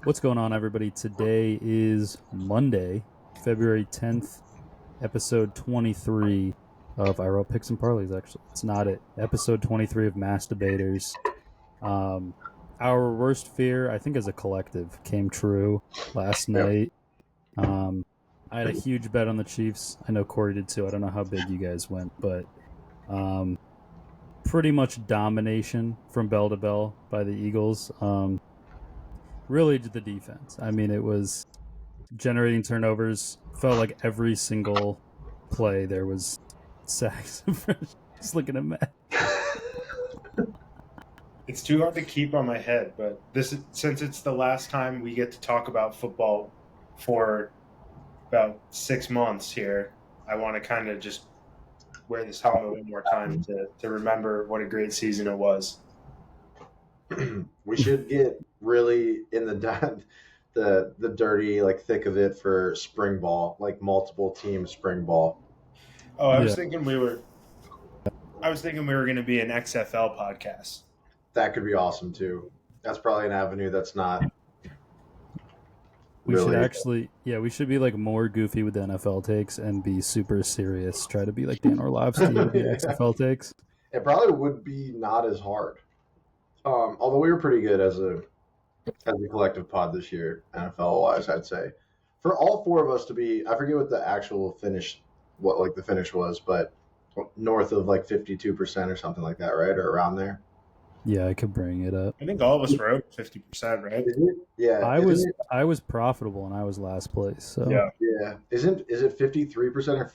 What's going on, everybody? Today is Monday, February 10th, episode 23 of I Wrote Picks and Parlays, actually. It's not it. Episode 23 of Mass Debaters. Our worst fear, I think as a collective, came true last night. I had a huge bet on the Chiefs. I know Corey did too. I don't know how big you guys went, but pretty much domination from bell to bell by the Eagles. Really did the defense. I mean, it was generating turnovers. Felt like every single play there was sacks. Just looking at Matt. It's too hard to keep on my head, but since it's the last time we get to talk about football for about 6 months here, I want to kind of just wear this helmet one more time to remember what a great season it was. We should get really in the dirty, like, thick of it for spring ball, like multiple team spring ball. Oh, I was thinking we were going to be an XFL podcast. That could be awesome too. That's probably an avenue that's not. We should actually, we should be like more goofy with the NFL takes and be super serious. Try to be like Dan Orlovsky with the XFL takes. It probably would be not as hard. Although we were pretty good as a collective pod this year, NFL wise, I'd say. For all four of us to be, I forget what the actual finish, the finish was, but north of like 52% or something like that, right? Or around there. Yeah, I could bring it up. I think all of us were out 50%, right? Yeah. I was profitable and I was last place. So yeah. Is it 53% or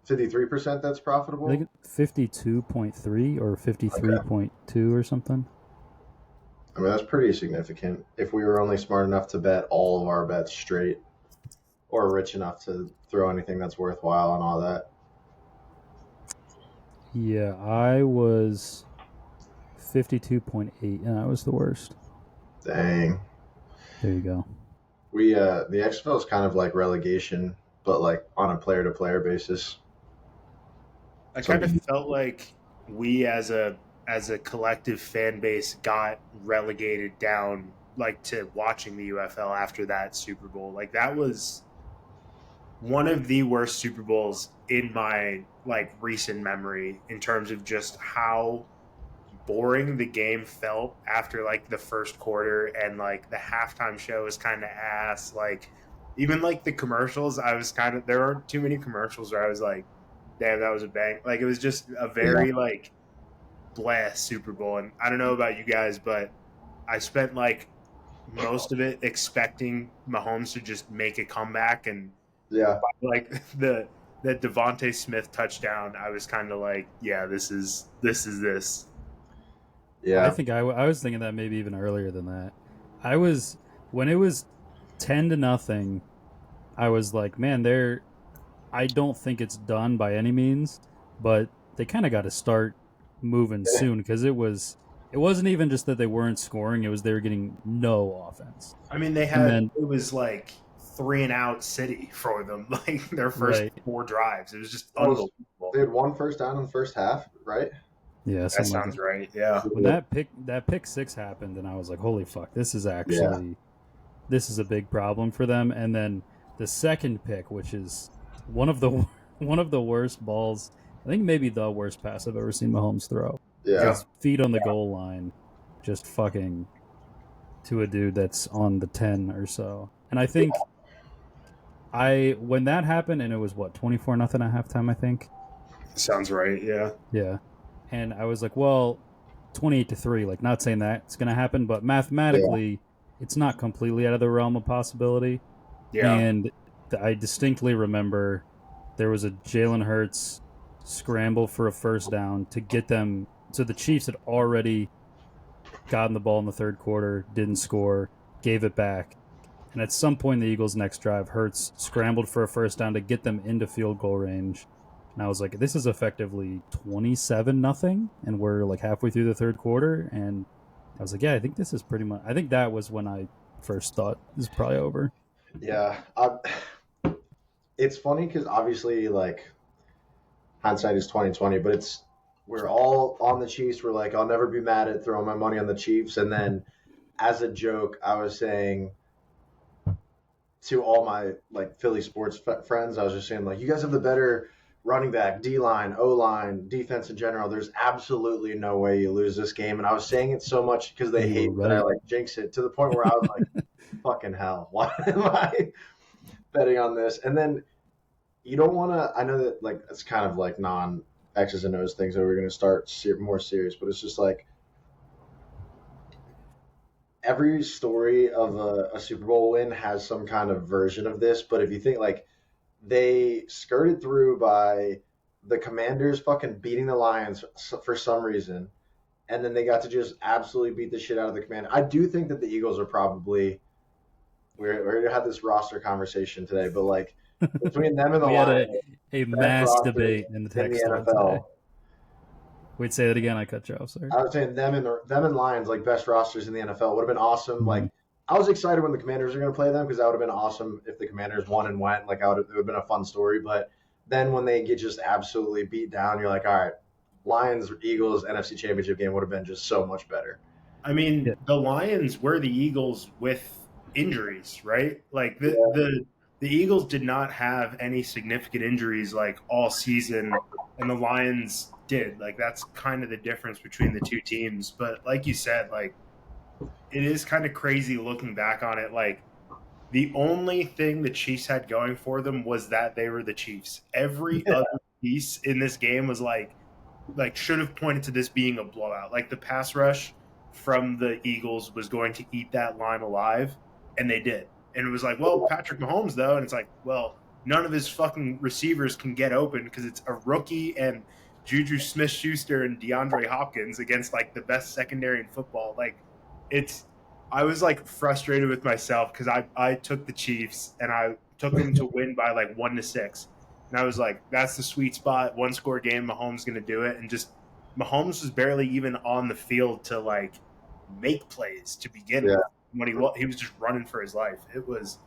53% that's profitable? I think 52.3 or 53.2 or something. I mean, that's pretty significant. If we were only smart enough to bet all of our bets straight, or rich enough to throw anything that's worthwhile and all that. Yeah, I was 52.8, and I was the worst. Dang. There you go. We the XFL is kind of like relegation, but like on a player-to-player basis. I kind of felt like we as a collective fan base got relegated down like to watching the UFL after that Super Bowl. Like that was one of the worst Super Bowls in my like recent memory in terms of just how boring the game felt after like the first quarter, and like the halftime show was kind of ass. Like even like the commercials, there aren't too many commercials where I was like, damn, that was a bang. Like it was just a very like blah Super Bowl. And I don't know about you guys, but I spent like most of it expecting Mahomes to just make a comeback, and like the Devontae Smith touchdown, I was kind of like, yeah, this is this. Yeah, I think I was thinking that maybe even earlier than that. When it was 10-0, I was like, man, I don't think it's done by any means, but they kind of got to start moving soon, because it wasn't even just that they weren't scoring, it was they were getting no offense. I mean, it was like 3-and-out city for them, like their first 4 drives. It was just unbelievable. They had 1 first down in the first half, right? Yeah, that sounds right. Yeah. When that pick 6 happened, and I was like, holy fuck, this is a big problem for them. And then the second pick, which is one of the worst balls, I think maybe the worst pass I've ever seen Mahomes throw. Yeah. Just feet on the goal line, just fucking to a dude that's on the 10 or so. And I think when that happened, and it was 24-0 at halftime, I think. Sounds right, yeah. Yeah. And I was like, well, 28-3, like not saying that it's going to happen, but mathematically it's not completely out of the realm of possibility. Yeah. And I distinctly remember there was a Jalen Hurts scramble for a first down to get them. So the Chiefs had already gotten the ball in the third quarter, didn't score, gave it back. And at some point in the Eagles' next drive, Hurts scrambled for a first down to get them into field goal range. And I was like, this is effectively 27-0, and we're like halfway through the third quarter. And I was like, yeah, I think this is pretty much. I think that was when I first thought this is probably over. Yeah, it's funny because obviously, like, hindsight is 20/20, but we're all on the Chiefs. We're like, I'll never be mad at throwing my money on the Chiefs. And then, as a joke, I was saying to all my like Philly sports friends, I was just saying like, you guys have the better running back, D line, O line, defense in general. There's absolutely no way you lose this game. And I was saying it so much because they You hate were that I right. like jinx it to the point where I was like, fucking hell, why am I betting on this? And then you don't want to. I know that like it's kind of like non X's and O's things that we're going to start more serious, but it's just like every story of a Super Bowl win has some kind of version of this. But if you think like they skirted through by the Commanders fucking beating the Lions for some reason, and then they got to just absolutely beat the shit out of the Commanders. I do think that the Eagles are probably we're going to have this roster conversation today, but like between them and the We had Lions, a best mass rosters debate in the in the text thread today. NFL. Wait, say that again. I cut you off. Sorry. I was saying them and Lions like best rosters in the NFL would have been awesome. Mhm. Like I was excited when the Commanders were going to play them because that would have been awesome if the Commanders won and went. Like it would have been a fun story. But then when they get just absolutely beat down, you're like, all right, Lions Eagles NFC Championship game would have been just so much better. I mean, Yeah. the Lions were the Eagles with injuries, right? Like the Eagles did not have any significant injuries like all season, and the Lions did. Like that's kind of the difference between the two teams. But like you said, like it is kind of crazy looking back on it. Like the only thing the Chiefs had going for them was that they were the Chiefs. Every other piece in this game was like should have pointed to this being a blowout. Like the pass rush from the Eagles was going to eat that line alive, and they did. And it was like, well, Patrick Mahomes though, and it's like, well, none of his fucking receivers can get open because it's a rookie and Juju Smith-Schuster and DeAndre Hopkins against like the best secondary in football. Like I was like frustrated with myself because I took the Chiefs and I took them to win by like 1-6. And I was like, that's the sweet spot. 1-score game, Mahomes going to do it. And just Mahomes was barely even on the field to like make plays to begin with. When he was just running for his life. It was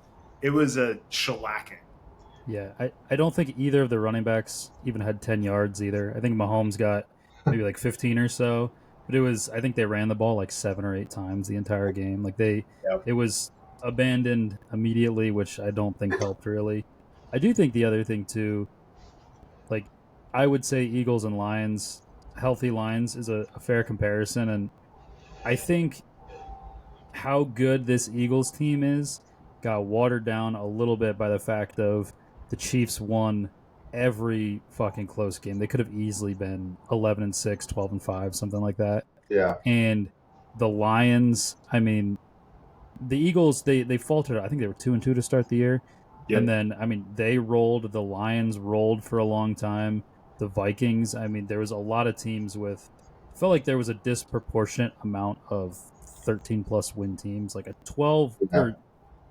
a shellacking. Yeah, I don't think either of the running backs even had 10 yards either. I think Mahomes got maybe like 15 or so. But I think they ran the ball like 7 or 8 times the entire game. Like it was abandoned immediately, which I don't think helped really. I do think the other thing too, like I would say Eagles and Lions, healthy Lions is a fair comparison. And I think how good this Eagles team is got watered down a little bit by the fact of the Chiefs won every fucking close game. They could have easily been 11-6, 12-5, something like that. Yeah. And the Lions, I mean, the Eagles, they faltered. I think they were 2-2 to start the year. Yep. And then, I mean, they rolled. The Lions rolled for a long time. The Vikings, I mean, there was a lot of teams felt like there was a disproportionate amount of 13-plus win teams. Like a 12, or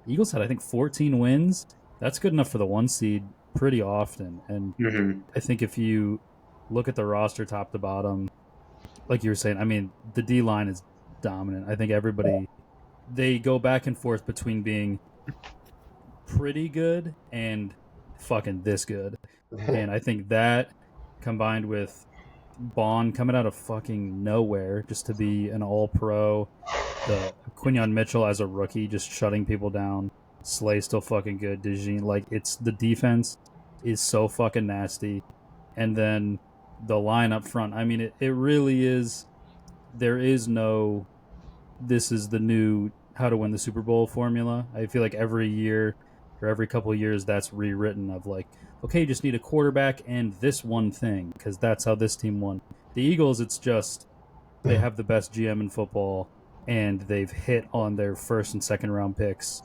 Eagles had, I think, 14 wins. That's good enough for the 1 seed pretty often. And I think if you look at the roster top to bottom, like you were saying, I mean, the D-line is dominant. I think they go back and forth between being pretty good and fucking this good. And I think that combined with Bond coming out of fucking nowhere just to be an all-pro, the Quinyon Mitchell as a rookie just shutting people down, Slay still fucking good, DeJean, like it's the defense is so fucking nasty. And then the line up front, I mean, it really is, there is no, this is the new how to win the Super Bowl formula. I feel like every year or every couple of years that's rewritten of like, okay, you just need a quarterback and this one thing because that's how this team won. The Eagles, it's just they have the best GM in football and they've hit on their first and second round picks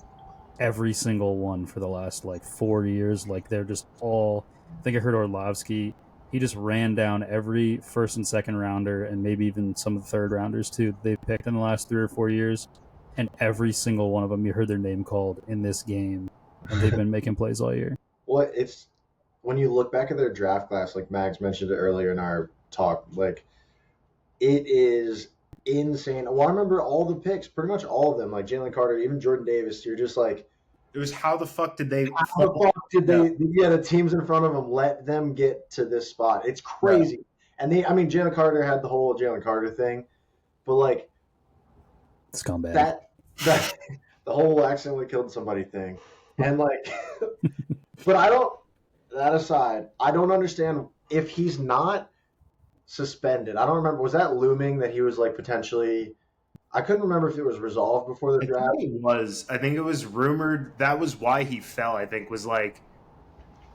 every single one for the last like 4 years. Like they're just all, I think I heard Orlovsky, he just ran down every first and second rounder and maybe even some of the third rounders too they picked in the last 3 or 4 years, and every single one of them you heard their name called in this game, and they've been making plays all year. Well, it's when you look back at their draft class, like Mags mentioned it earlier in our talk, like it is insane. Well, I remember all the picks, pretty much all of them, like Jalen Carter, even Jordan Davis. You're just like, it was how the fuck did they? How the fuck did they? Yeah, the teams in front of them let them get to this spot. It's crazy. Yeah. And Jalen Carter had the whole Jalen Carter thing, but like, scumbag. That the whole accidentally killed somebody thing. And like, but that aside, I don't understand if he's not suspended. I don't remember. Was that looming that he was like potentially? I couldn't remember if it was resolved before the draft. I think it was rumored that was why he fell. I think was like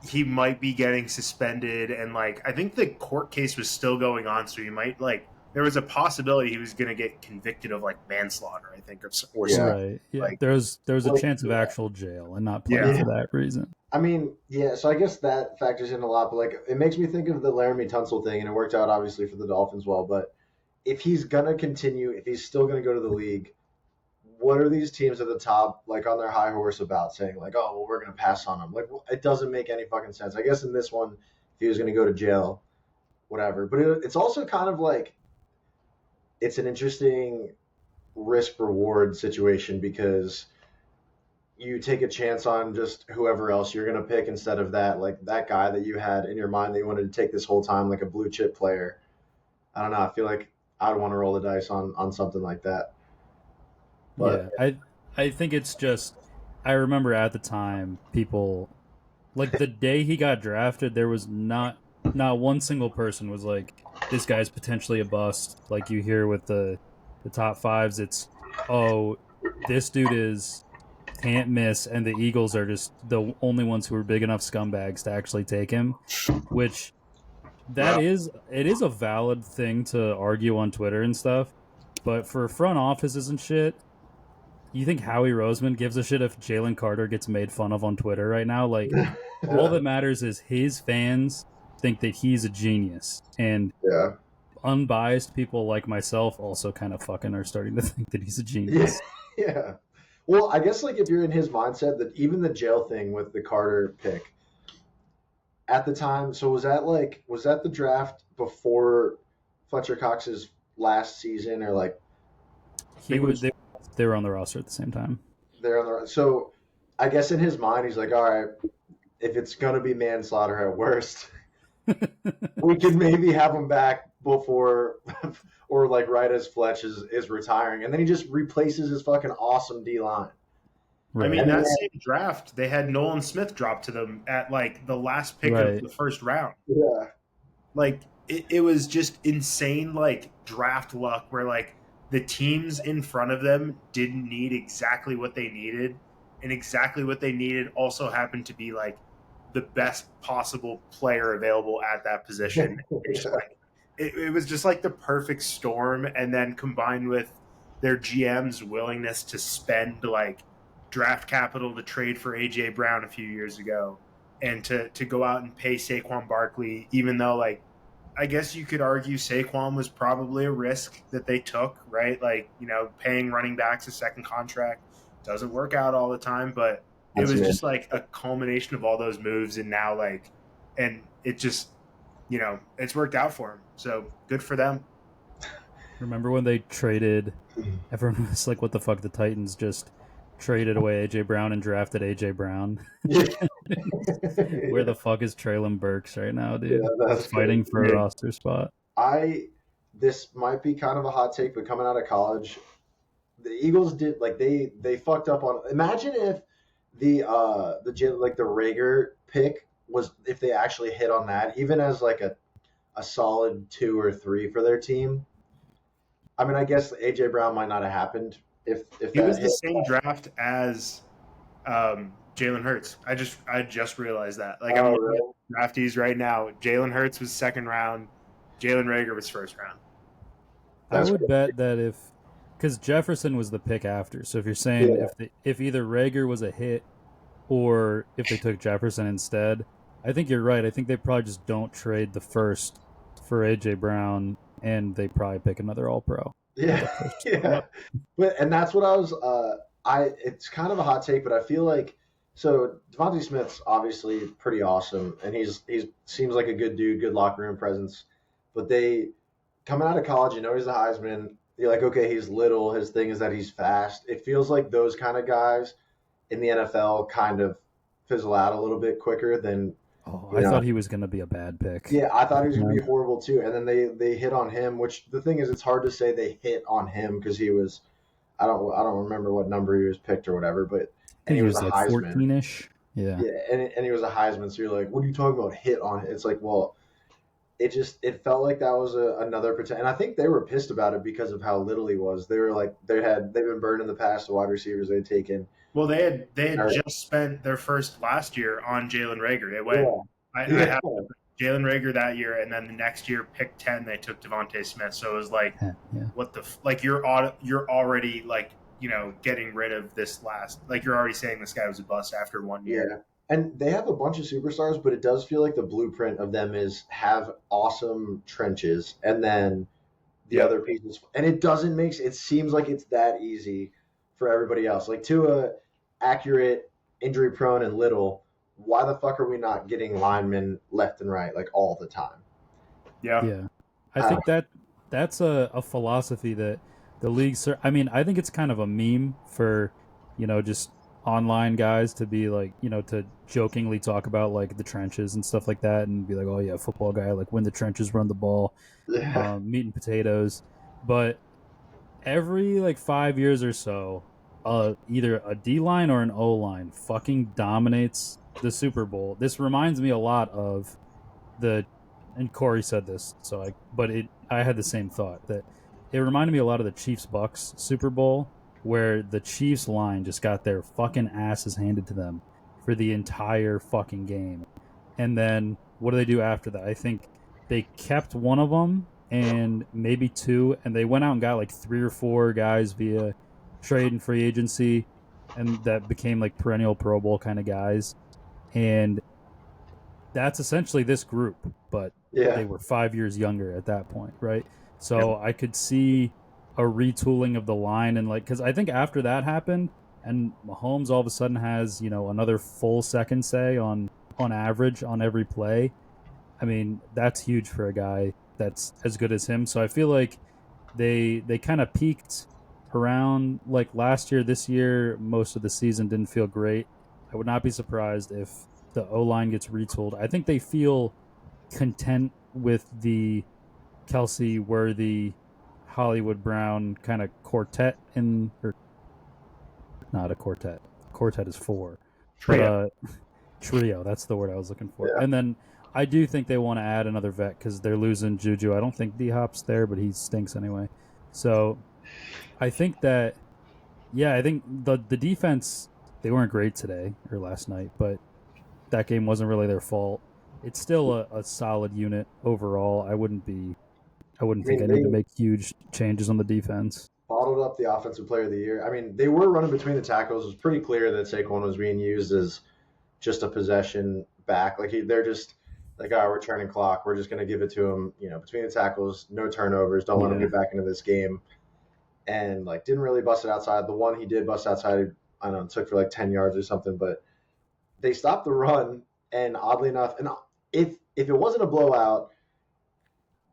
he might be getting suspended, and like I think the court case was still going on, so he might like there was a possibility he was going to get convicted of like manslaughter. I think or something. Right. Yeah. Like, there was a like, chance of actual jail and not playing for that reason. I mean, yeah, so I guess that factors in a lot, but like it makes me think of the Laramie Tunsil thing, and it worked out obviously for the Dolphins well. But if he's gonna continue, if he's still gonna go to the league, what are these teams at the top like on their high horse about saying like, oh, well, we're gonna pass on him? Like, it doesn't make any fucking sense. I guess in this one, if he was gonna go to jail, whatever. But it's also kind of like it's an interesting risk reward situation because you take a chance on just whoever else you're going to pick instead of that guy that you had in your mind that you wanted to take this whole time, like a blue chip player. I don't know. I feel like I'd want to roll the dice on something like that. But yeah, I think it's just I remember at the time people like the day he got drafted, there was not one single person was like, this guy's potentially a bust. Like you hear with the top fives, it's this dude can't miss, and the Eagles are just the only ones who are big enough scumbags to actually take him, which it is a valid thing to argue on Twitter and stuff, but for front offices and shit, you think Howie Roseman gives a shit if Jalen Carter gets made fun of on Twitter right now? Like, all that matters is his fans think that he's a genius, and unbiased people like myself also kind of fucking are starting to think that he's a genius. Yeah. Well, I guess like if you're in his mindset, that even the jail thing with the Carter pick at the time. So was that the draft before Fletcher Cox's last season, or like they were on the roster at the same time? So I guess in his mind, he's like, all right, if it's gonna be manslaughter at worst, we could maybe have him back before. Or like right as Fletch is retiring, and then he just replaces his fucking awesome D line. Right. I mean, that same draft, they had Nolan Smith drop to them at like the last pick of the first round. Yeah, like it was just insane, like draft luck, where like the teams in front of them didn't need exactly what they needed, and exactly what they needed also happened to be like the best possible player available at that position. It was just like the perfect storm, and then combined with their GM's willingness to spend like draft capital to trade for AJ Brown a few years ago, and to go out and pay Saquon Barkley, even though like I guess you could argue Saquon was probably a risk that they took, right? Like, you know, paying running backs a second contract doesn't work out all the time, but it was just like a culmination of all those moves, and now like, and it just, you know, it's worked out for them. So good for them. Remember when they traded? Everyone was like, "What the fuck?" The Titans just traded away AJ Brown and drafted AJ Brown. Where the fuck is Treylon Burks right now, dude? That's fighting for a roster spot. This might be kind of a hot take, but coming out of college, the Eagles did like they fucked up on. Imagine if the Rager pick was, if they actually hit on that, even as like a solid 2 or 3 for their team. I mean, I guess AJ Brown might not have happened if it was the same draft as Jalen Hurts. I just realized that. Like, I'm looking at draftees right now. Jalen Hurts was second round. Jalen Reagor was first round. I would bet that because Jefferson was the pick after. So if you're saying if either Reagor was a hit or if they took Jefferson instead, I think you're right. I think they probably just don't trade the first for AJ Brown, and they probably pick another All-Pro. Yeah. And that's what I was. It's kind of a hot take, but I feel like Devontae Smith's obviously pretty awesome, and he's seems like a good dude, good locker room presence. But they coming out of college, you know, he's the Heisman. You're like, okay, he's little. His thing is that he's fast. It feels like those kind of guys in the NFL kind of fizzle out a little bit quicker than. I thought he was going to be a bad pick. Yeah, I thought he was going to be horrible too. And then they hit on him, which the thing is, it's hard to say they hit on him because he was, I don't remember what number he was picked or whatever, but I and think he was a like Heisman. 14-ish. Yeah. Yeah, and he was a Heisman. So you're like, what are you talking about? Hit on it? It's like, well, it felt like that was another pretend. And I think they were pissed about it because of how little he was. They were like they've been burned in the past. The wide receivers they'd taken. Well, they had just spent their first last year on Jalen Rager. It went. I had Jalen Rager that year, and then the next year, pick 10, they took Devontae Smith. So it was like, what the like you're already like getting rid of this last, like you're already saying this guy was a bust after 1 year. Yeah. And they have a bunch of superstars, but it does feel like the blueprint of them is have awesome trenches and then the other pieces. And it doesn't it seems like it's that easy for everybody else. Like Tua, accurate, injury prone, and little. Why the fuck are we not getting linemen left and right like all the time? Yeah. I think that's a philosophy that the league. I mean, I think it's kind of a meme for just online guys to be like to jokingly talk about like the trenches and stuff like that and be like, oh yeah, football guy, like win the trenches, run the ball, meat and potatoes. But every like 5 years or so, either a D line or an O line fucking dominates the Super Bowl. This reminds me a lot of and Corey said this, I had the same thought that it reminded me a lot of the Chiefs-Bucks Super Bowl, where the Chiefs line just got their fucking asses handed to them for the entire fucking game. And then what do they do after that? I think they kept one of them and maybe two, and they went out and got like 3 or 4 guys via trade and free agency, and that became like perennial Pro Bowl kind of guys. And that's essentially this group, but they were 5 years younger at that point, right? So I could see a retooling of the line, and like, because I think after that happened, and Mahomes all of a sudden has another full second say on average on every play. I mean, that's huge for a guy that's as good as him. So I feel like they kind of peaked around like last year. This year, most of the season didn't feel great. I would not be surprised if the O-line gets retooled. I think they feel content with the Kelsey, Worthy, Hollywood Brown kind of quartet or not a quartet. Quartet is 4. Trio. But, trio, that's the word I was looking for. Yeah. And then I do think they want to add another vet because they're losing Juju. I don't think D-Hop's there, but he stinks anyway. So I think that, I think the defense, they weren't great today or last night, but that game wasn't really their fault. It's still a solid unit overall. I wouldn't think I need to make huge changes on the defense. Bottled up the offensive player of the year. I mean, they were running between the tackles. It was pretty clear that Saquon was being used as just a possession back. Like they're just like, we're turning clock. We're just going to give it to him, between the tackles, no turnovers. Don't let him get back into this game. And like, didn't really bust it outside. The one he did bust outside, I don't know, it took for like 10 yards or something, but they stopped the run. And oddly enough, and if it wasn't a blowout,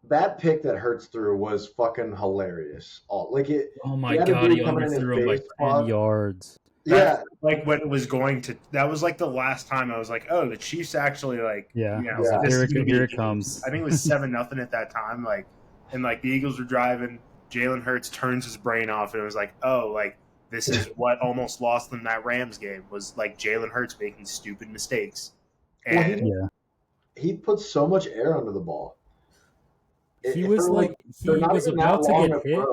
that pick that Hurts threw was fucking hilarious. Oh my god, he underthrew him like 10 yards. That's like when it was going to. That was like the last time I was like, "Oh, the Chiefs actually like." Yeah, like, here it comes. I think it was 7-0 at that time. Like, and like the Eagles were driving. Jalen Hurts turns his brain off, and it was like, "Oh, like this is what almost lost them that Rams game was like Jalen Hurts making stupid mistakes." And he put so much air under the ball. He was about to get hit.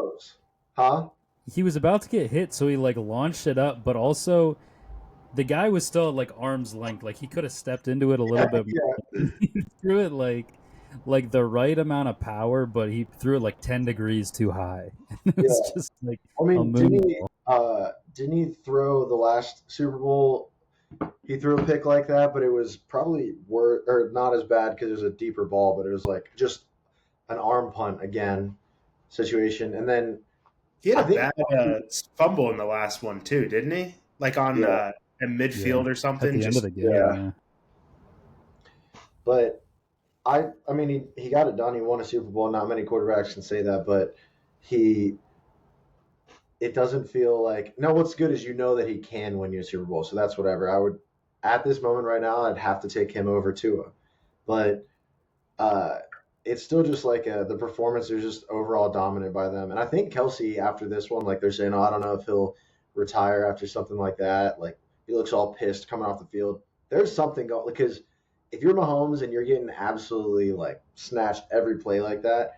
Huh? He was about to get hit, so he like launched it up, but also the guy was still at like arm's length. Like he could have stepped into it a little bit more. He threw it like the right amount of power, but he threw it like 10 degrees too high. It was just like didn't he throw the last Super Bowl? He threw a pick like that, but it was probably not as bad because it was a deeper ball, but it was like just an arm punt again situation. And then he had a bad fumble in the last one too, didn't he? Like on in midfield or something. At the end of the game. But I mean, he got it done. He won a Super Bowl. Not many quarterbacks can say that, but it doesn't feel like. No, what's good is that he can win you a Super Bowl. So that's whatever. I would, at this moment right now, I'd have to take him over Tua. But it's still just like the performance is just overall dominant by them. And I think Kelsey after this one, like they're saying, oh, I don't know if he'll retire after something like that. Like he looks all pissed coming off the field. There's something going because if you're Mahomes and you're getting absolutely like snatched every play like that,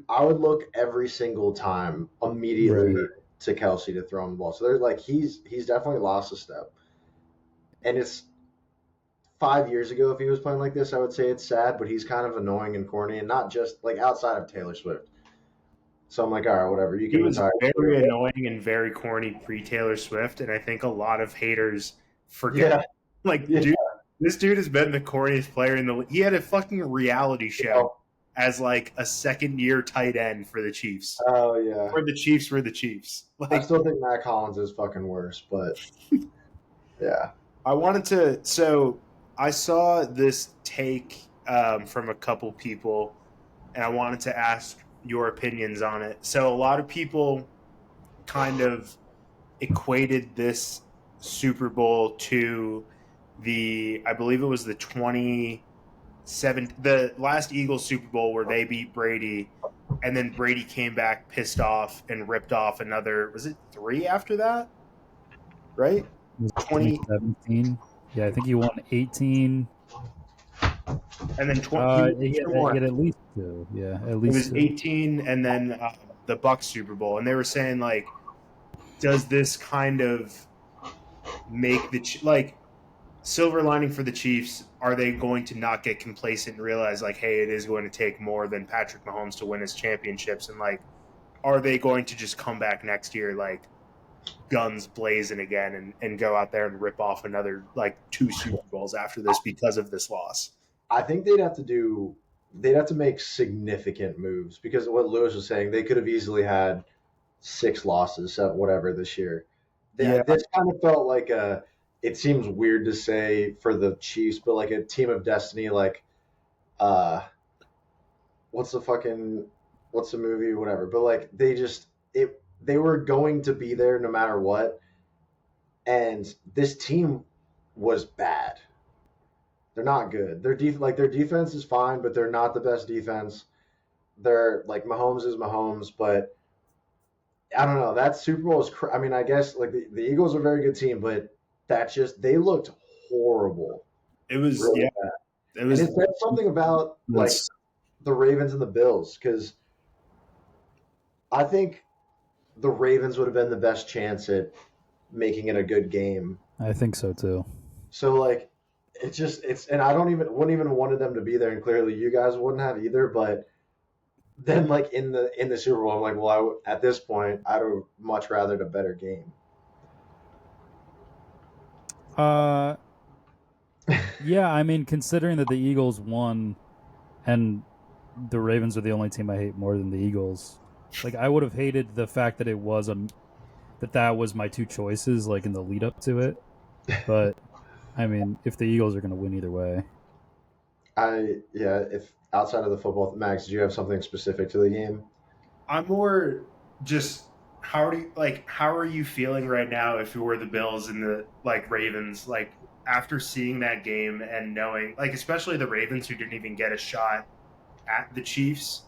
I would look every single time immediately Right. to Kelsey to throw him the ball. So they're like he's definitely lost a step. And it's 5 years ago, if he was playing like this, I would say it's sad, but he's kind of annoying and corny, and not just like outside of Taylor Swift. So I'm like, all right, whatever. You He can was retire. very annoying and very corny pre Taylor Swift, and I think a lot of haters forget. Yeah, Like, yeah. dude, this dude has been the corniest player in the league. He had a fucking reality show as like a second-year tight end for the Chiefs. Oh yeah. Or the Chiefs were the Chiefs. I Like, still think Matt Collins is fucking worse, but yeah. I wanted to. So I saw this take from a couple people, and I wanted to ask your opinions on it. So a lot of people kind of equated this Super Bowl to I believe it was the 27, the last Eagles Super Bowl where they beat Brady, and then Brady came back pissed off and ripped off another. Was it 3 after that? Right? 2017. Yeah, I think he won 18. And then 20. He had at least 2. Yeah, at It least was 2. 18, and then the Bucs Super Bowl, and they were saying like, does this kind of make the like silver lining for the Chiefs? Are they going to not get complacent and realize like, hey, it is going to take more than Patrick Mahomes to win his championships, and like, are they going to just come back next year like guns blazing again and go out there and rip off another like 2 Super Bowls after this because of this loss? I think they'd have to make significant moves because of what Lewis was saying, they could have easily had 6 losses, 7, whatever this year. Yeah. This kind of felt like it seems weird to say for the Chiefs, but like a team of destiny, like what's the movie, whatever. But like they were going to be there no matter what. And this team was bad. They're not good. Their defense is fine, but they're not the best defense. They're like Mahomes is Mahomes, but I don't know. That Super Bowl is. I mean, I guess like the Eagles are a very good team, but they looked horrible. It was Really yeah. bad. It was. And it said something about like the Ravens and the Bills because I think the Ravens would have been the best chance at making it a good game. I think so too. So like and I wouldn't even wanted them to be there, and clearly you guys wouldn't have either. But then like in the Super Bowl, I'm like, well, at this point, I'd have much rather a better game. Yeah, I mean, considering that the Eagles won, and the Ravens are the only team I hate more than the Eagles. Like, I would have hated the fact that it was that was my 2 choices, like in the lead up to it. But I mean, if the Eagles are going to win either way, If outside of the football, Max, do you have something specific to the game? I'm more just how are you feeling right now if you were the Bills and the like Ravens, like after seeing that game and knowing like especially the Ravens who didn't even get a shot at the Chiefs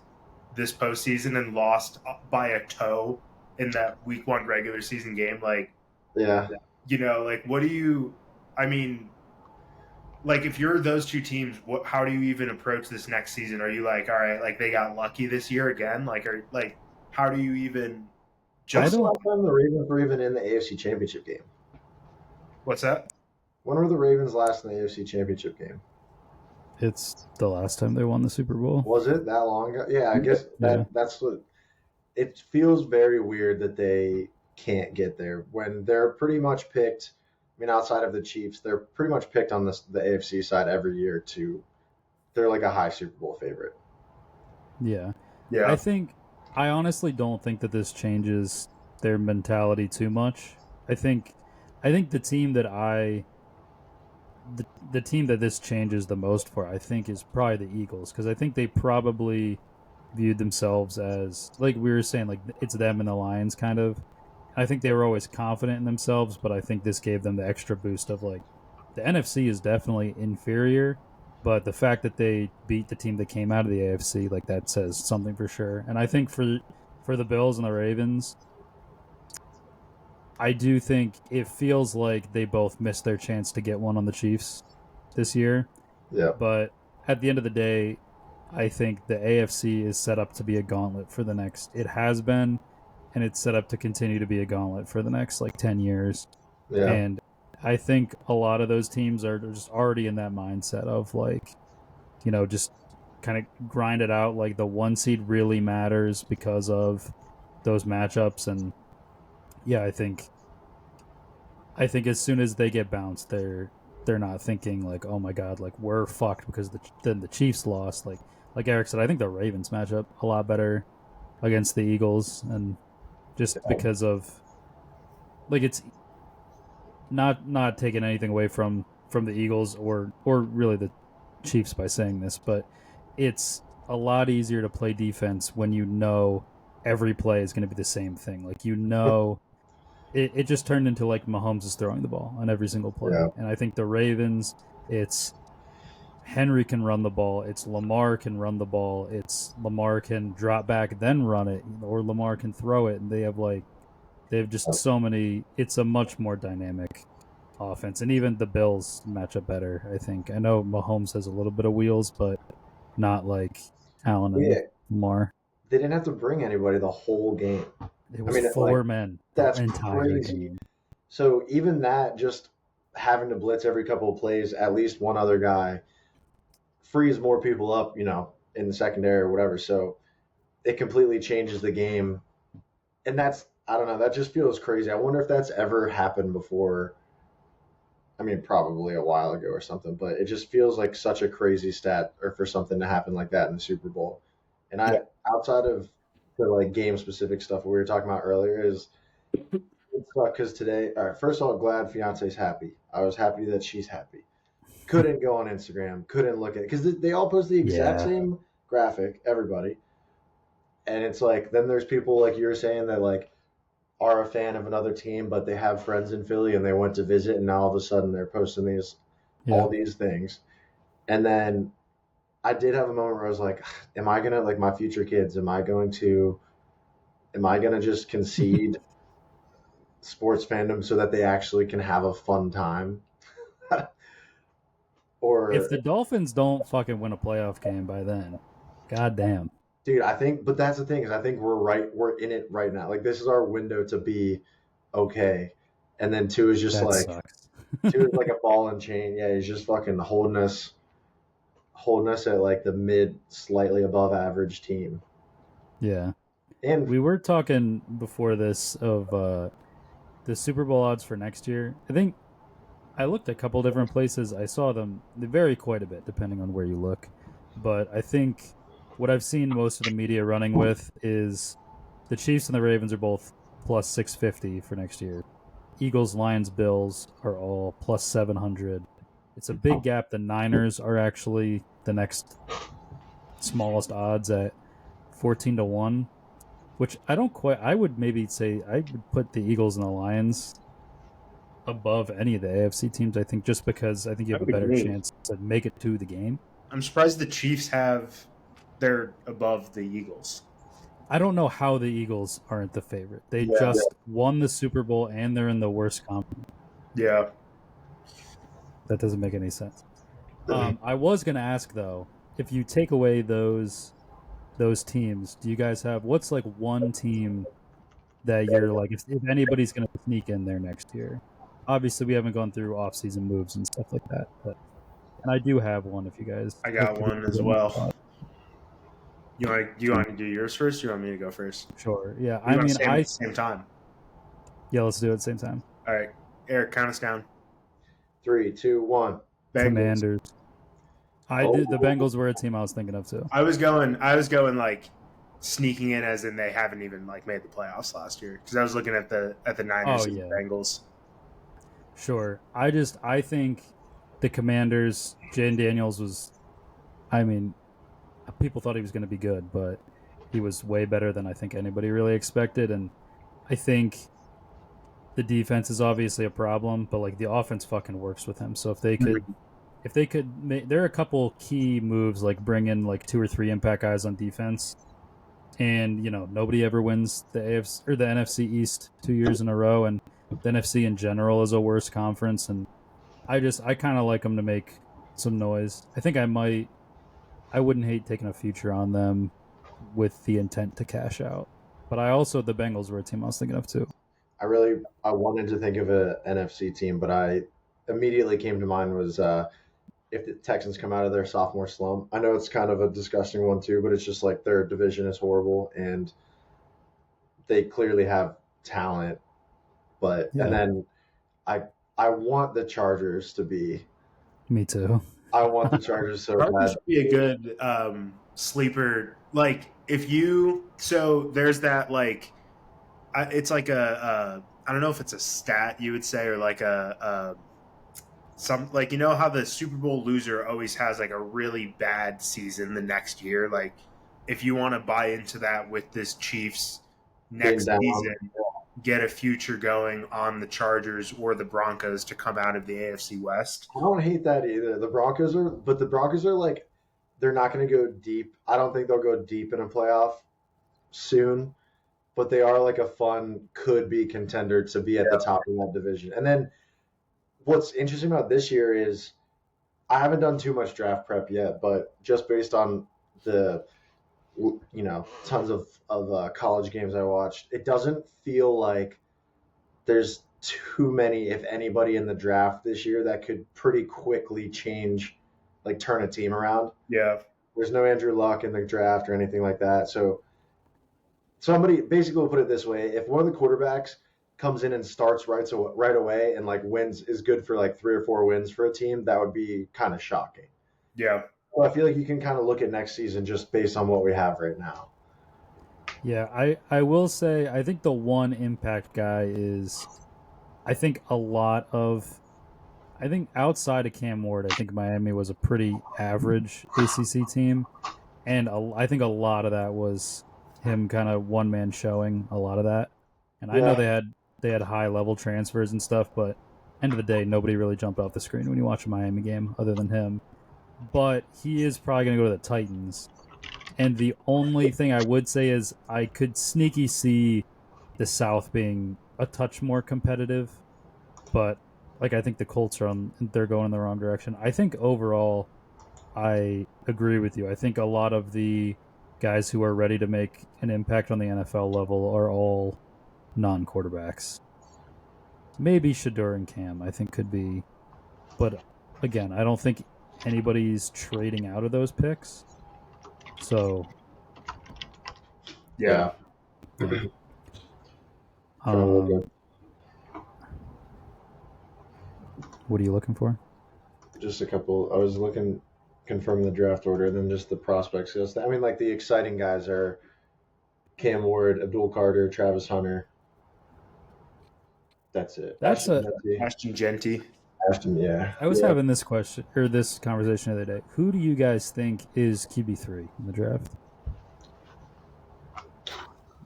this postseason and lost by a toe in that week 1 regular season game, like Yeah. Like what do you I mean like if you're those 2 teams, how do you even approach this next season? Are you like, all right, like they got lucky this year again? Like how do you even When's the last time the Ravens were even in the AFC Championship game? What's that? When were the Ravens last in the AFC Championship game? it's the last time they won the Super Bowl. Was it that long ago? Yeah, I guess that's what it feels very weird that they can't get there when they're pretty much picked. I mean, outside of the Chiefs, they're pretty much picked on the AFC side every year they're like a high Super Bowl favorite. Yeah. Yeah. I honestly don't think that this changes their mentality too much. I think the team that the team that this changes the most for, I think, is probably the Eagles, because I think they probably viewed themselves as, like we were saying, like it's them and the Lions kind of. I think they were always confident in themselves, but I think this gave them the extra boost of like the NFC is definitely inferior, But the fact that they beat the team that came out of the AFC, like that says something for sure. And I think for the Bills and the Ravens, I do think it feels like they both missed their chance to get one on the Chiefs this year. Yeah. But at the end of the day, I think the AFC is set up to be a gauntlet for the next. It has been, and it's set up to continue to be a gauntlet for the next 10 years. Yeah. And I think a lot of those teams are just already in that mindset of just kind of grind it out. Like the 1 seed really matters because of those matchups. And yeah, I think as soon as they get bounced, they're not thinking like, oh my god, like we're fucked because then the Chiefs lost. Like Eric said, I think the Ravens match up a lot better against the Eagles, and just because of it's not taking anything away from the Eagles or really the Chiefs by saying this, but it's a lot easier to play defense when you know every play is going to be the same thing. Like it just turned into like Mahomes is throwing the ball on every single play. Yeah. And I think the Ravens, it's Henry can run the ball, it's Lamar can run the ball, it's Lamar can drop back then run it, or Lamar can throw it, and they have just so many. It's a much more dynamic offense, and even the Bills match up better, I think. I know Mahomes has a little bit of wheels, but not like Allen and Lamar. They didn't have to bring anybody the whole game. It was four men. That's entire crazy. game. So even that, just having to blitz every couple of plays, at least one other guy, frees more people up, in the secondary or whatever. So it completely changes the game. And that's, I don't know, that just feels crazy. I wonder if that's ever happened before. I mean, probably a while ago or something, but it just feels like such a crazy stat or for something to happen like that in the Super Bowl. And outside of the game specific stuff we were talking about earlier is it's because today, all right, first of all, glad fiance's happy. I was happy that she's happy. Couldn't go on Instagram, couldn't look at it because they all post the exact same graphic, everybody. And it's then there's people like you were saying that are a fan of another team, but they have friends in Philly and they went to visit, and now all of a sudden they're posting all these things. And then I did have a moment where I was like, am I gonna my future kids? Am I gonna just concede sports fandom so that they actually can have a fun time? Or if the Dolphins don't fucking win a playoff game by then, goddamn. Dude, but that's the thing is I think we're in it right now. This is our window to be okay. And then 2 is just sucks. 2 is like a ball and chain. Yeah, he's just fucking holding us at the mid, slightly above average team. Yeah. And we were talking before this of the Super Bowl odds for next year. I think I looked at a couple different places. I saw them. They vary quite a bit depending on where you look. But I think what I've seen most of the media running with is the Chiefs and the Ravens are both plus 650 for next year. Eagles, Lions, Bills are all plus 700. It's a big gap. The Niners are actually the next smallest odds at 14-1, which I would maybe say I would put the Eagles and the Lions above any of the AFC teams, I think, just because I think you have a better chance to make it to the game. I'm surprised the Chiefs they're above the Eagles. I don't know how the Eagles aren't the favorite. They just won the Super Bowl and they're in the worst conference. Yeah. That doesn't make any sense. I was going to ask, though, if you take away those teams, do you guys have, what's one team that you're if anybody's going to sneak in there next year? Obviously, we haven't gone through off-season moves and stuff like that, and I do have one if you guys... I got one as well. You want to do yours first, or you want me to go first? Sure, yeah. Same time. Yeah, let's do it at the same time. All right. Eric, count us down. 3, 2, 1. Bengals. Commanders. The Bengals were a team I was thinking of too. I was going sneaking in as in they haven't even made the playoffs last year, because I was looking at the Niners and the Bengals. Sure. I think the Commanders, Jaden Daniels was, people thought he was going to be good, but he was way better than I think anybody really expected. And I think the defense is obviously a problem, but the offense fucking works with him. So if they could if they could, there are a couple key moves like bring in like 2 or 3 impact guys on defense, and nobody ever wins the AFC or the NFC East 2 years in a row, and the NFC in general is a worse conference, and I kind of like them to make some noise. I think I wouldn't hate taking a future on them with the intent to cash out. But the Bengals were a team I was thinking of too. I wanted to think of a NFC team, but I immediately came to mind was if the Texans come out of their sophomore slump. I know it's kind of a disgusting one too, but it's just like their division is horrible and they clearly have talent. But Yeah. And then I want the Chargers to be. Me too. I want the Chargers so Chargers bad. would be a good sleeper. Like so there's that like it's like a I don't know if it's a stat you would say or like some like how the Super Bowl loser always has like a really bad season the next year. Like if you want to buy into that with this Chiefs next season, get a future going on the Chargers or the Broncos to come out of the AFC West. I don't hate that either. The Broncos are like, they're not going to go deep. I don't think they'll go deep in a playoff soon, but they are like a fun, could be contender to be at the top of that division. And then what's interesting about this year is I haven't done too much draft prep yet, but just based on the tons of college games I watched, it doesn't feel like there's too many, if anybody, in the draft this year that could pretty quickly change, like turn a team around. Yeah. There's no Andrew Luck in the draft or anything like that. So somebody basically will put it this way: if one of the quarterbacks comes in and starts right away and like wins, is good for like 3 or 4 wins for a team, that would be kind of shocking. Yeah. Well, I feel like you can kind of look at next season just based on what we have right now. Yeah, I will say I think the one impact guy is, I think outside of Cam Ward, I think Miami was a pretty average ACC team, and I think a lot of that was him kind of one-man showing a lot of that. And I know they had high-level transfers and stuff, but end of the day, nobody really jumped off the screen when you watch a Miami game other than him. But he is probably going to go to the Titans. And the only thing I would say is I could sneaky see the South being a touch more competitive, but like I think the Colts they're going in the wrong direction. I think overall, I agree with you. I think a lot of the guys who are ready to make an impact on the NFL level are all non-quarterbacks. Maybe Shador and Cam, I think, could be, but again, I don't think anybody's trading out of those picks. So, yeah. What are you looking for? Just a couple. I was looking, confirming the draft order, and then just the prospects. I mean, like the exciting guys are Cam Ward, Abdul Carter, Travis Hunter. That's it. Ashton Genty. Ashton, yeah. I was having this conversation the other day. Who do you guys think is QB3 in the draft?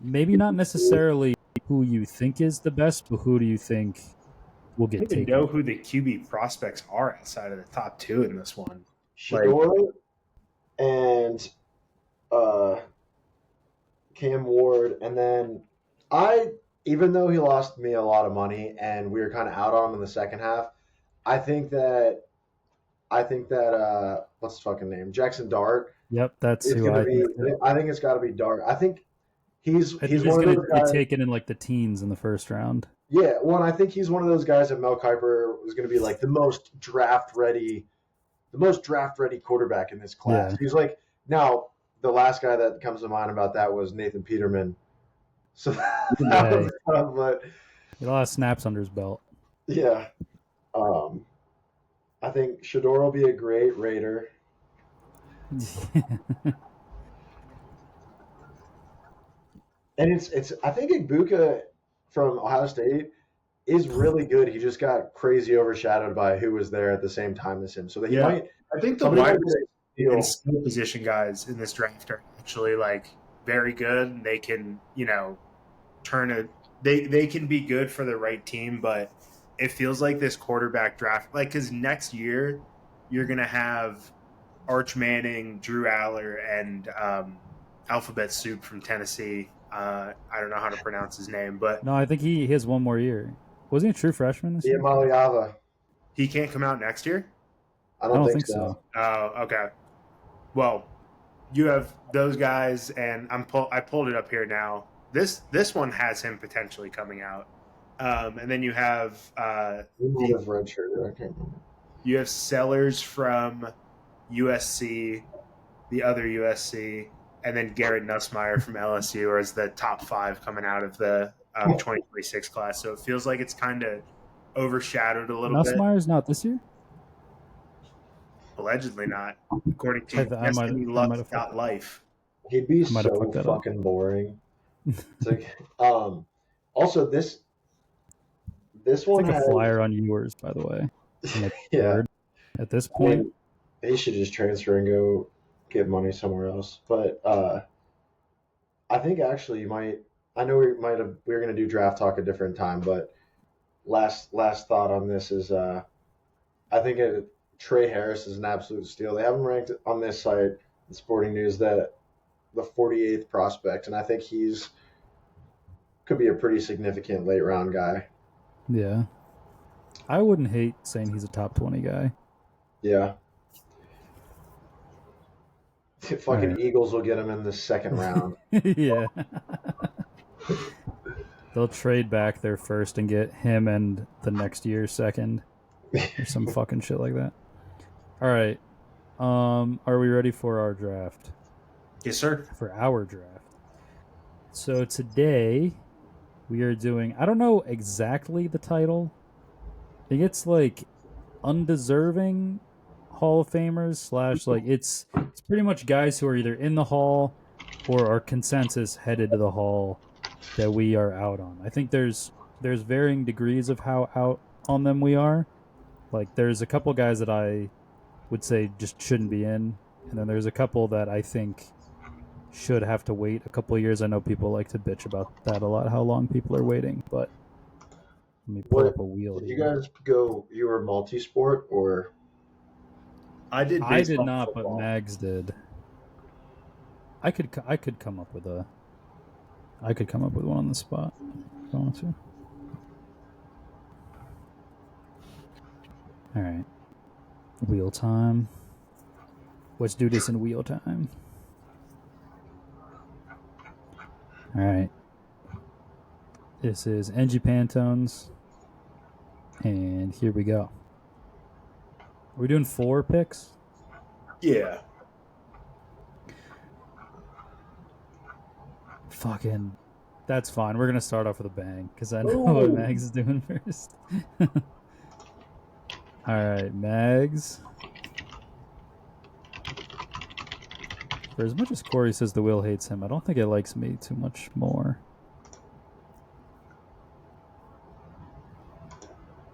Maybe not necessarily who you think is the best, but who do you think will get taken? I don't even know who the QB prospects are outside of the top 2 in this one. Shador and Cam Ward, and then even though he lost me a lot of money and we were kind of out on him in the second half, I think that what's his fucking name? Jackson Dart. Yep, that's who I think it's got to be Dart. I think he's one of those guys taken in like the teens in the first round. Yeah, well, I think he's one of those guys that Mel Kiper was going to be like the most draft ready quarterback in this class. Yeah. He's like, now the last guy that comes to mind about that was Nathan Peterman. So that was tough, but a lot of snaps under his belt. Yeah. I think Shador will be a great Raider. And it's I think Igbuka from Ohio State is really good. He just got crazy overshadowed by who was there at the same time as him. So that I think the wide and skill position guys in this draft are actually like very good. They can, they can be good for the right team, but it feels like this quarterback draft, like, because next year you're going to have Arch Manning, Drew Aller, and Alphabet Soup from Tennessee. I don't know how to pronounce his name, but No, I think he has one more year. Wasn't he a true freshman this year? Maliava. he can't come out next year? I I don't don't think think so. so. Oh, okay. Well, you have those guys, and I pulled it up here now. This one has him potentially coming out, and then you have We might have redshirted. I can't remember. you have Sellers from USC, the other USC, and then Garrett Nussmeier from LSU as the top 5 coming out of the 2026 class. So it feels like it's kind of overshadowed a little bit. Nussmeier's not this year? Allegedly not, according to I might Destiny have Luck Got Life. He'd be might have so fucked that up. fucking boring. It's like, also this It's one like a has flyer on yours, by the way. I'm like, yeah. third at this I point. mean, he should just transfer and go get money somewhere else. But I think actually you might. I know we were going to do draft talk a different time, but last thought on this is I think Trey Harris is an absolute steal. They have him ranked on this site, the Sporting News, that the 48th prospect, and I think he's could be a pretty significant late round guy. Yeah. I wouldn't hate saying he's a top 20 guy. Yeah. Fucking Alright. Eagles will get him in the second round. Yeah. They'll trade back their first and get him and the next year's second. Or some fucking shit like that. All right. Are we ready for our draft? Yes, sir. For our draft. So today we are doing, I don't know exactly the title. I think it's like undeserving Hall of Famers / like it's pretty much guys who are either in the Hall or are consensus headed to the Hall that we are out on. I think there's varying degrees of how out on them we are. Like there's a couple guys that I would say just shouldn't be in, and then there's a couple that I think should have to wait a couple of years. I know people like to bitch about that a lot, how long people are waiting, but let me pull up a wheel Did you here. guys go? You were multi-sport or? I did not, football. but Mags did. I could come up with one on the spot if I want to. All right. Wheel time. Let's do this in wheel time. All right. This is NG Pantones. And here we go. Are we doing 4 picks? Yeah. Fucking. That's fine. We're going to start off with a bang because I know what Mags is doing first. All right, Mags. For as much as Corey says the wheel hates him, I don't think it likes me too much more.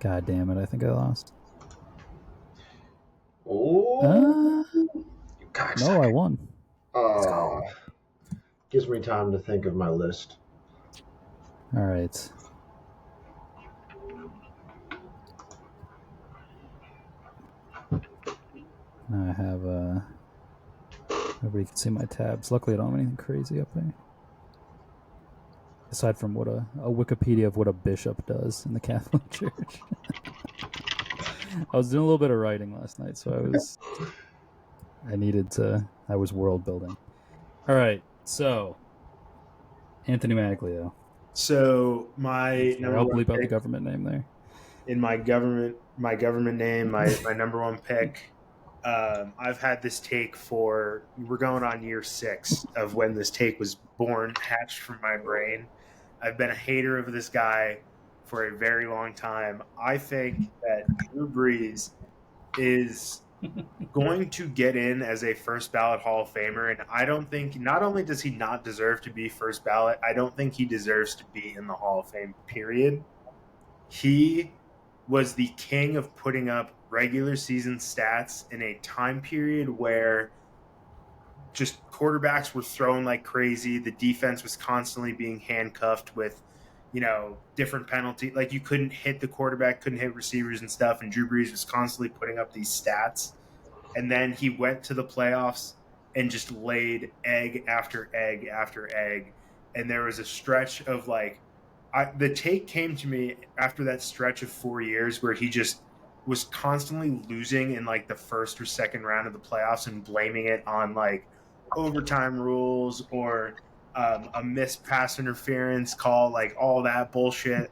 God damn it, I think I lost. Oh, No, I won. Gives me time to think of my list. All right. Now I have nobody can see my tabs. Luckily, I don't have anything crazy up there. Aside from what a Wikipedia of what a bishop does in the Catholic Church. I was doing a little bit of writing last night, so I was world building. All right, so Anthony Maglio. So my I'll bleep out the government name there. In my government name, my number 1 pick. I've had this take we're going on year 6 of when this take was born, hatched from my brain. I've been a hater of this guy for a very long time. I think that Drew Brees is going to get in as a first ballot Hall of Famer, and I don't think, not only does he not deserve to be first ballot, I don't think he deserves to be in the Hall of Fame, period. He was the king of putting up regular season stats in a time period where just quarterbacks were throwing like crazy. The defense was constantly being handcuffed with, different penalty. Like you couldn't hit the quarterback, couldn't hit receivers and stuff. And Drew Brees was constantly putting up these stats. and then he went to the playoffs and just laid egg after egg after egg. And there was a stretch of like, the take came to me after that stretch of 4 years where he just was constantly losing in like the first or second round of the playoffs and blaming it on like overtime rules or a missed pass interference call, like all that bullshit.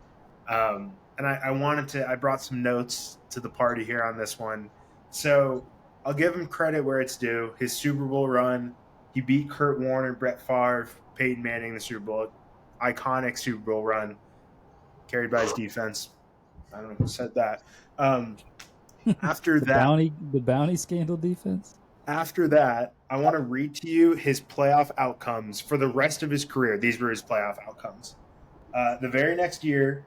And I brought some notes to the party here on this one. So I'll give him credit where it's due. His Super Bowl run, he beat Kurt Warner, Brett Favre, Peyton Manning in the Super Bowl. Iconic Super Bowl run, carried by his defense. I don't know who said that. After that, the bounty scandal defense. After that, I want to read to you his playoff outcomes for the rest of his career. These were his playoff outcomes. The very next year,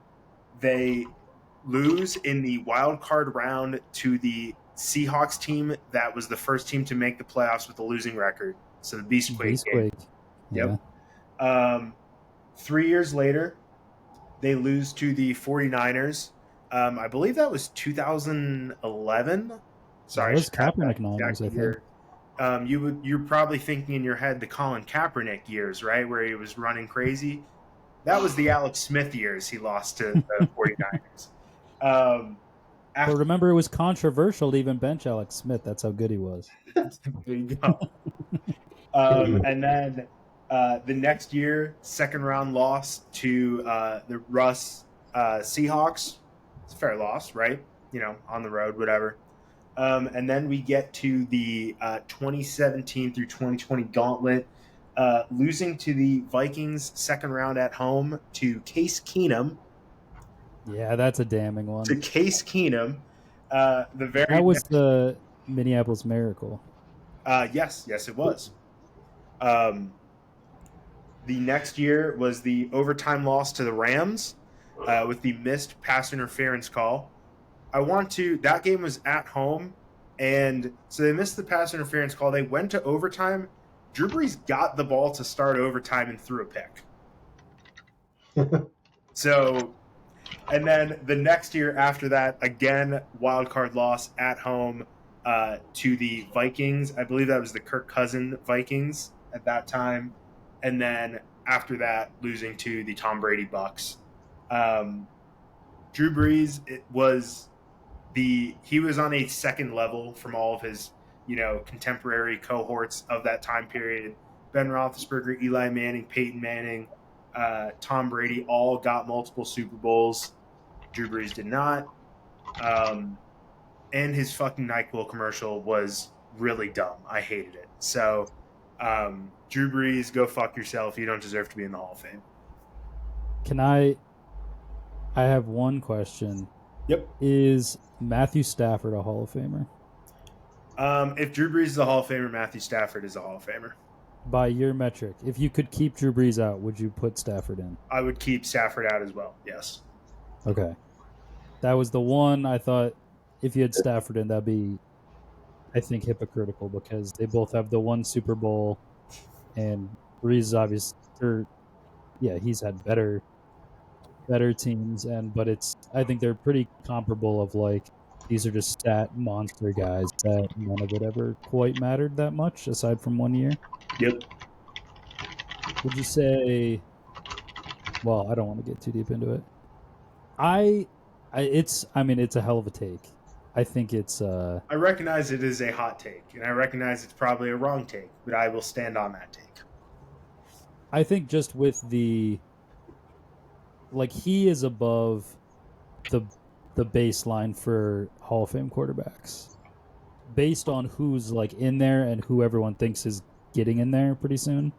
they lose in the wild card round to the Seahawks team that was the first team to make the playoffs with a losing record. So the Beastquake game. Yeah. Yep. 3 years later, they lose to the 49ers. I believe that was 2011. Sorry, it was Kaepernick Niners, I think. You're probably thinking in your head the Colin Kaepernick years, right, where he was running crazy. That was the Alex Smith years. He lost to the 49ers. But remember, it was controversial to even bench Alex Smith. That's how good he was. There you go. And then the next year, second round loss to the Russ Seahawks. It's a fair loss, right? On the road, whatever. And then we get to the 2017 through 2020 gauntlet, losing to the Vikings second round at home to Case Keenum. Yeah, that's a damning one. To Case Keenum. That was the Minneapolis Miracle. Yes, it was. The next year was the overtime loss to the Rams with the missed pass interference call. That game was at home, and so they missed the pass interference call. They went to overtime. Drew Brees got the ball to start overtime and threw a pick. So, and then the next year after that, again, wild card loss at home to the Vikings. I believe that was the Kirk Cousins Vikings at that time. And then after that, losing to the Tom Brady Bucks. Drew Brees, he was on a second level from all of his, contemporary cohorts of that time period. Ben Roethlisberger, Eli Manning, Peyton Manning, Tom Brady all got multiple Super Bowls. Drew Brees did not. And his fucking NyQuil commercial was really dumb. I hated it. So, Drew Brees, go fuck yourself. You don't deserve to be in the Hall of Fame. I have one question. Yep. Is Matthew Stafford a Hall of Famer? If Drew Brees is a Hall of Famer, Matthew Stafford is a Hall of Famer. By your metric, if you could keep Drew Brees out, would you put Stafford in? I would keep Stafford out as well, yes. Okay. That was the one I thought if you had Stafford in, that'd be, I think, hypocritical because they both have the one Super Bowl and Brees is obviously, he's had better teams, but I think they're pretty comparable of like, these are just stat monster guys that none of it ever quite mattered that much aside from 1 year. Yep. Would you say, well, I don't want to get too deep into it. It's a hell of a take. I think it's I recognize it is a hot take, and I recognize it's probably a wrong take, but I will stand on that take. I think just with he is above the baseline for Hall of Fame quarterbacks based on who's like in there and who everyone thinks is getting in there pretty soon.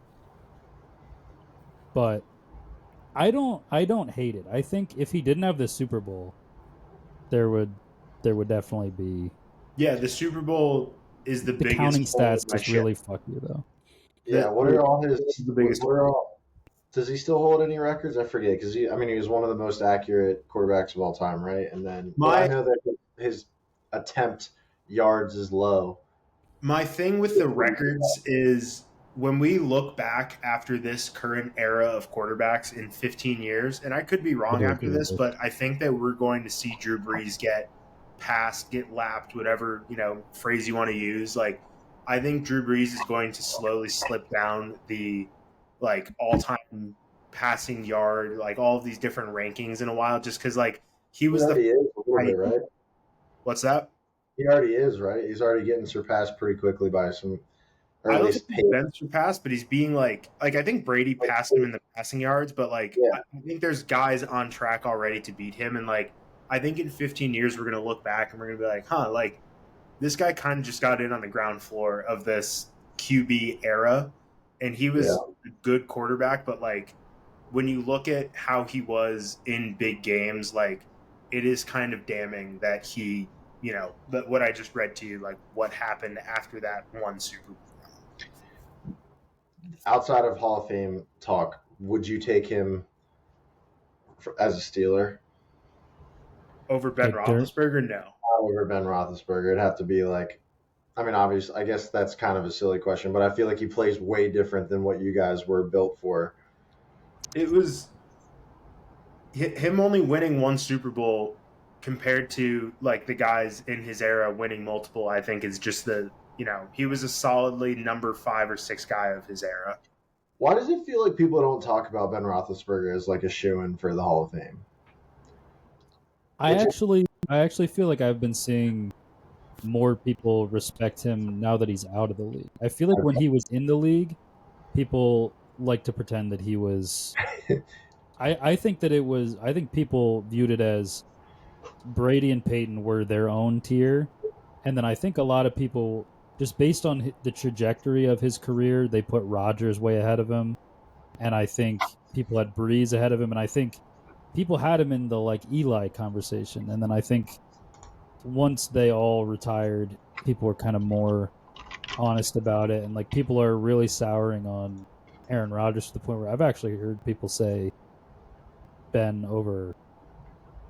But I don't hate it. I think if he didn't have the Super Bowl, there would definitely be. Yeah, the Super Bowl is the biggest. Counting stats just really fuck you though. Yeah, what are all his? The biggest. Does he still hold any records? I forget because he was one of the most accurate quarterbacks of all time, right? And then I know that his attempt yards is low. My thing with the records is when we look back after this current era of quarterbacks in 15 years, and I could be wrong after this, but I think that we're going to see Drew Brees get passed, get lapped, whatever, phrase you want to use. Like, I think Drew Brees is going to slowly slip down the like all-time passing yard, like all of these different rankings in a while, just because like he He was the already is a little bit, right? what's that? He already is, right? He's already getting surpassed pretty quickly by some, or I at don't think least he's paid. been surpassed, but he's being like I think Brady passed him in the passing yards, but like Yeah. I think there's guys on track already to beat him, and like I think in 15 years we're gonna look back and we're gonna be like, huh, like this guy kind of just got in on the ground floor of this QB era, and he was a good quarterback, but like when you look at how he was in big games, like it is kind of damning that he, that what I just read to you, like what happened after that one Super Bowl. Outside of Hall of Fame talk, would you take him as a Steeler? Over Ben Like Dirk? Roethlisberger? No. Over Ben Roethlisberger? It'd have to be like, I mean, obviously, I guess that's kind of a silly question, but I feel like he plays way different than what you guys were built for. It was him only winning one Super Bowl compared to like the guys in his era winning multiple. I think is just he was a solidly number 5 or 6 guy of his era. Why does it feel like people don't talk about Ben Roethlisberger as like a shoo-in for the Hall of Fame? I actually feel like I've been seeing more people respect him now that he's out of the league. I feel like when he was in the league, people like to pretend that he was. I think that it was. I think people viewed it as Brady and Peyton were their own tier, and then I think a lot of people, just based on the trajectory of his career, they put Rodgers way ahead of him, and I think people had Breeze ahead of him, and I think people had him in the like Eli conversation, and then I think once they all retired, people were kind of more honest about it, and like people are really souring on Aaron Rodgers to the point where I've actually heard people say Ben over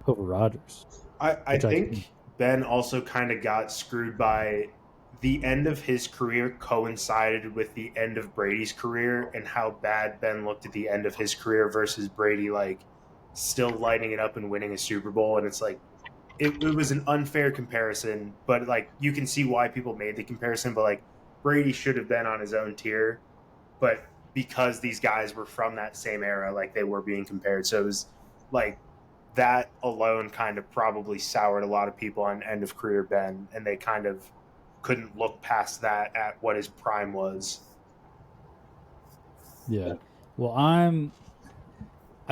Rodgers. I think Ben also kind of got screwed by the end of his career coincided with the end of Brady's career and how bad Ben looked at the end of his career versus Brady like still lighting it up and winning a Super Bowl, and it's like it was an unfair comparison, but like you can see why people made the comparison, but like Brady should have been on his own tier, but because these guys were from that same era, like they were being compared, so it was like that alone kind of probably soured a lot of people on end of career Ben, and they kind of couldn't look past that at what his prime was. Yeah. Well, I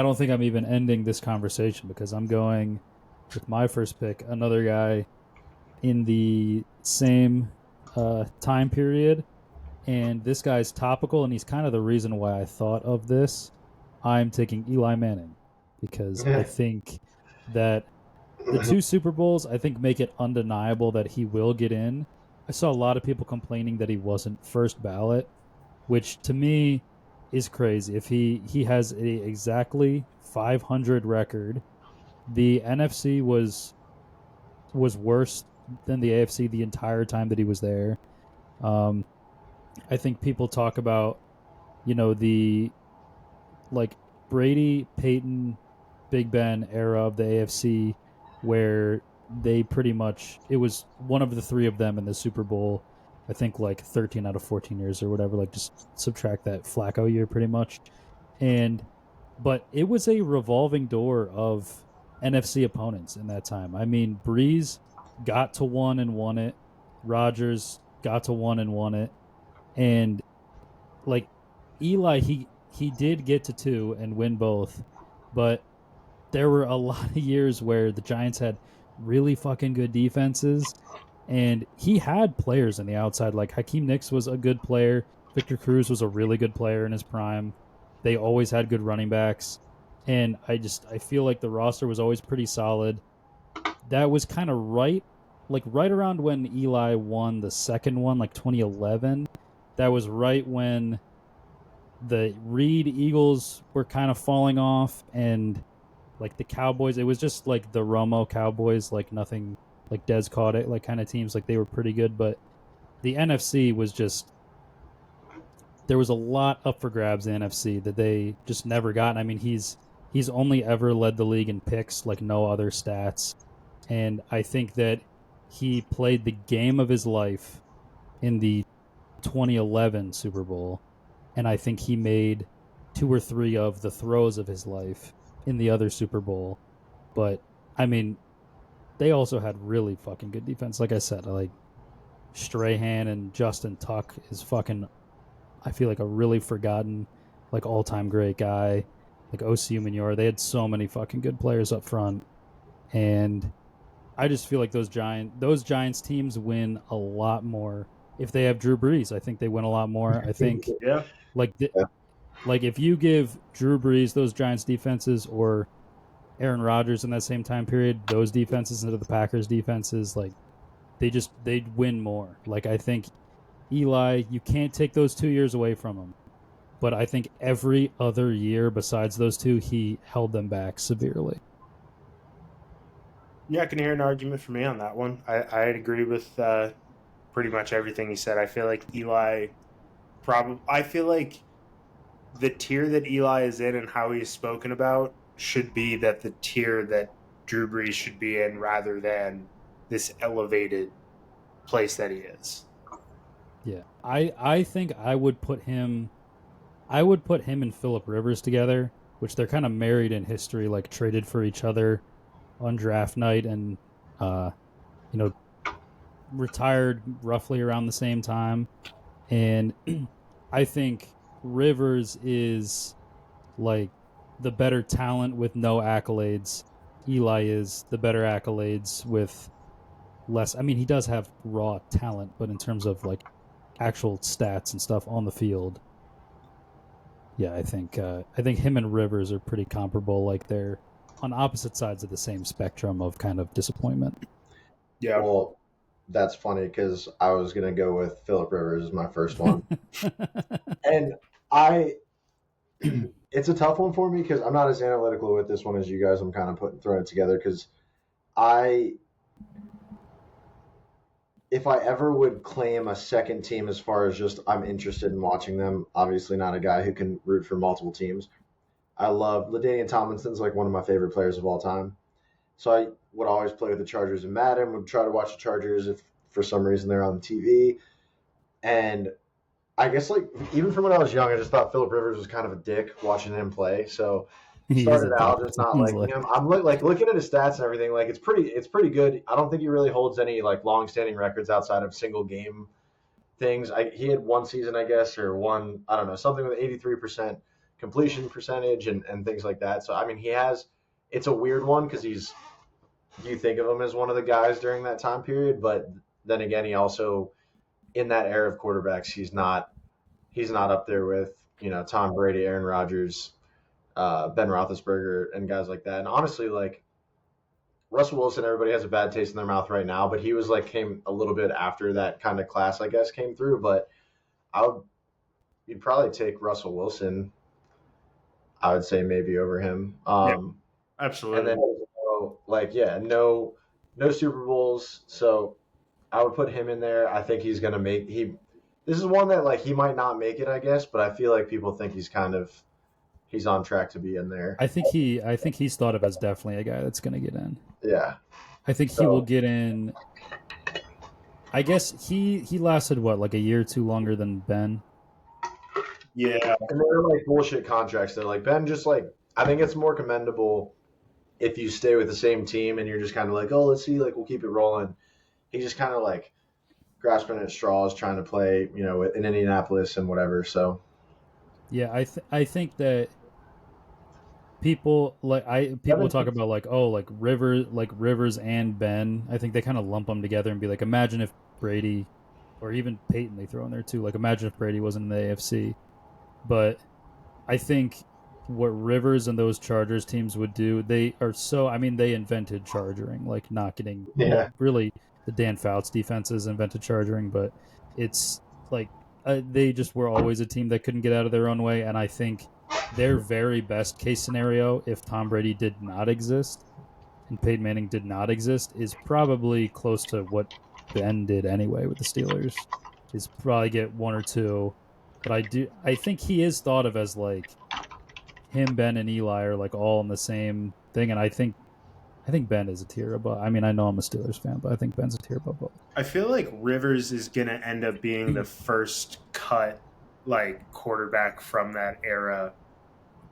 don't think I'm even ending this conversation because I'm going with my first pick, another guy in the same time period, and this guy's topical, and he's kind of the reason why I thought of this. I'm taking Eli Manning because I think that the 2 Super Bowls, I think, make it undeniable that he will get in. I saw a lot of people complaining that he wasn't first ballot, which to me is crazy. If he has a exactly 500 record, the NFC was worse than the AFC the entire time that he was there. I think people talk about, the like Brady, Peyton, Big Ben era of the AFC where they pretty much, it was one of the 3 of them in the Super Bowl, I think like 13 out of 14 years or whatever, like just subtract that Flacco year pretty much. But it was a revolving door of NFC opponents in that time. I mean, Breeze got to 1 and won it. Rodgers got to 1 and won it. And like Eli, he did get to 2 and win both, but there were a lot of years where the Giants had really fucking good defenses, and he had players on the outside. Like Hakeem Nicks was a good player. Victor Cruz was a really good player in his prime. They always had good running backs, and I feel like the roster was always pretty solid. That was kind of right around when Eli won the second one, like 2011. That was right when the Reed Eagles were kind of falling off, and like the Cowboys, it was just like the Romo Cowboys, like nothing, like Dez caught it, like kind of teams, like they were pretty good, but the NFC was just, there was a lot up for grabs in the NFC that they just never got. I mean, he's only ever led the league in picks, like no other stats. And I think that he played the game of his life in the 2011 Super Bowl, and I think he made 2 or 3 of the throws of his life in the other Super Bowl. But I mean, they also had really fucking good defense. Like I said, like Strahan and Justin Tuck is fucking, I feel like, a really forgotten, like, all-time great guy. Like OCU Manure, they had so many fucking good players up front, and I just feel like those Giants teams win a lot more if they have Drew Brees. I think they win a lot more. I think Yeah. like like if you give Drew Brees those Giants defenses or Aaron Rodgers in that same time period those defenses into the Packers defenses, like they'd win more. Like I think Eli, you can't take those 2 years away from him. But I think every other year besides those 2, he held them back severely. Yeah, I can hear an argument for me on that one. I agree with pretty much everything he said. I feel like Eli I feel like the tier that Eli is in and how he's spoken about should be that the tier that Drew Brees should be in rather than this elevated place that he is. Yeah. I think I would put him and Phillip Rivers together, which they're kind of married in history, like traded for each other on draft night and retired roughly around the same time. And I think Rivers is like the better talent with no accolades. Eli is the better accolades with less. I mean, he does have raw talent, but in terms of like actual stats and stuff on the field, yeah, I think him and Rivers are pretty comparable. Like they're on opposite sides of the same spectrum of kind of disappointment. Yeah. Well, that's funny because I was gonna go with Phillip Rivers as my first one, and it's a tough one for me because I'm not as analytical with this one as you guys. I'm kind of throwing it together because if I ever would claim a second team as far as just I'm interested in watching them, obviously not a guy who can root for multiple teams. I love LaDainian Tomlinson's like one of my favorite players of all time. So I would always play with the Chargers in Madden, would try to watch the Chargers if for some reason they're on the TV. And I guess like even from when I was young, I just thought Phillip Rivers was kind of a dick watching him play. So started out just not liking him. I'm like looking at his stats and everything. Like it's pretty good. I don't think he really holds any like long-standing records outside of single game things. He had one season, I guess, or one, I don't know, something with 83% completion percentage and things like that. So I mean, it's a weird one because you think of him as one of the guys during that time period, but then again, he also in that era of quarterbacks, he's not up there with Tom Brady, Aaron Rodgers, Ben Roethlisberger, and guys like that. And honestly, like Russell Wilson, everybody has a bad taste in their mouth right now, but he was like came a little bit after that kind of class, I guess, came through. But you'd probably take Russell Wilson, I would say maybe over him. Yeah, absolutely. And then no Super Bowls, so I would put him in there. I think he's gonna make This is one that like he might not make it, I guess, but I feel like people think he's on track to be in there. I think he's thought of as definitely a guy that's going to get in. Yeah. I think he will get in. I guess he lasted like a year or two longer than Ben. Yeah. And they're like bullshit contracts. They're like Ben just like I think it's more commendable if you stay with the same team and you're just kind of like, oh, let's see, like we'll keep it rolling. He just kind of like grasping at straws, trying to play, in Indianapolis and whatever. So, yeah, I think that people talk about like Rivers and Ben. I think they kind of lump them together and be like, imagine if Brady, or even Peyton, they throw in there too. Like, imagine if Brady wasn't in the AFC. But I think what Rivers and those Chargers teams would do, they invented charging, like not getting really. The Dan Fouts defenses invented charging, but it's like they just were always a team that couldn't get out of their own way. And I think their very best case scenario, if Tom Brady did not exist and Peyton Manning did not exist, is probably close to what Ben did anyway with the Steelers. Is probably get 1 or 2, but I think he is thought of as like him, Ben, and Eli are like all in the same thing, and I think I think Ben is a tier above. I mean, I know I'm a Steelers fan, but I think Ben's a tier above both. I feel like Rivers is going to end up being the first cut like quarterback from that era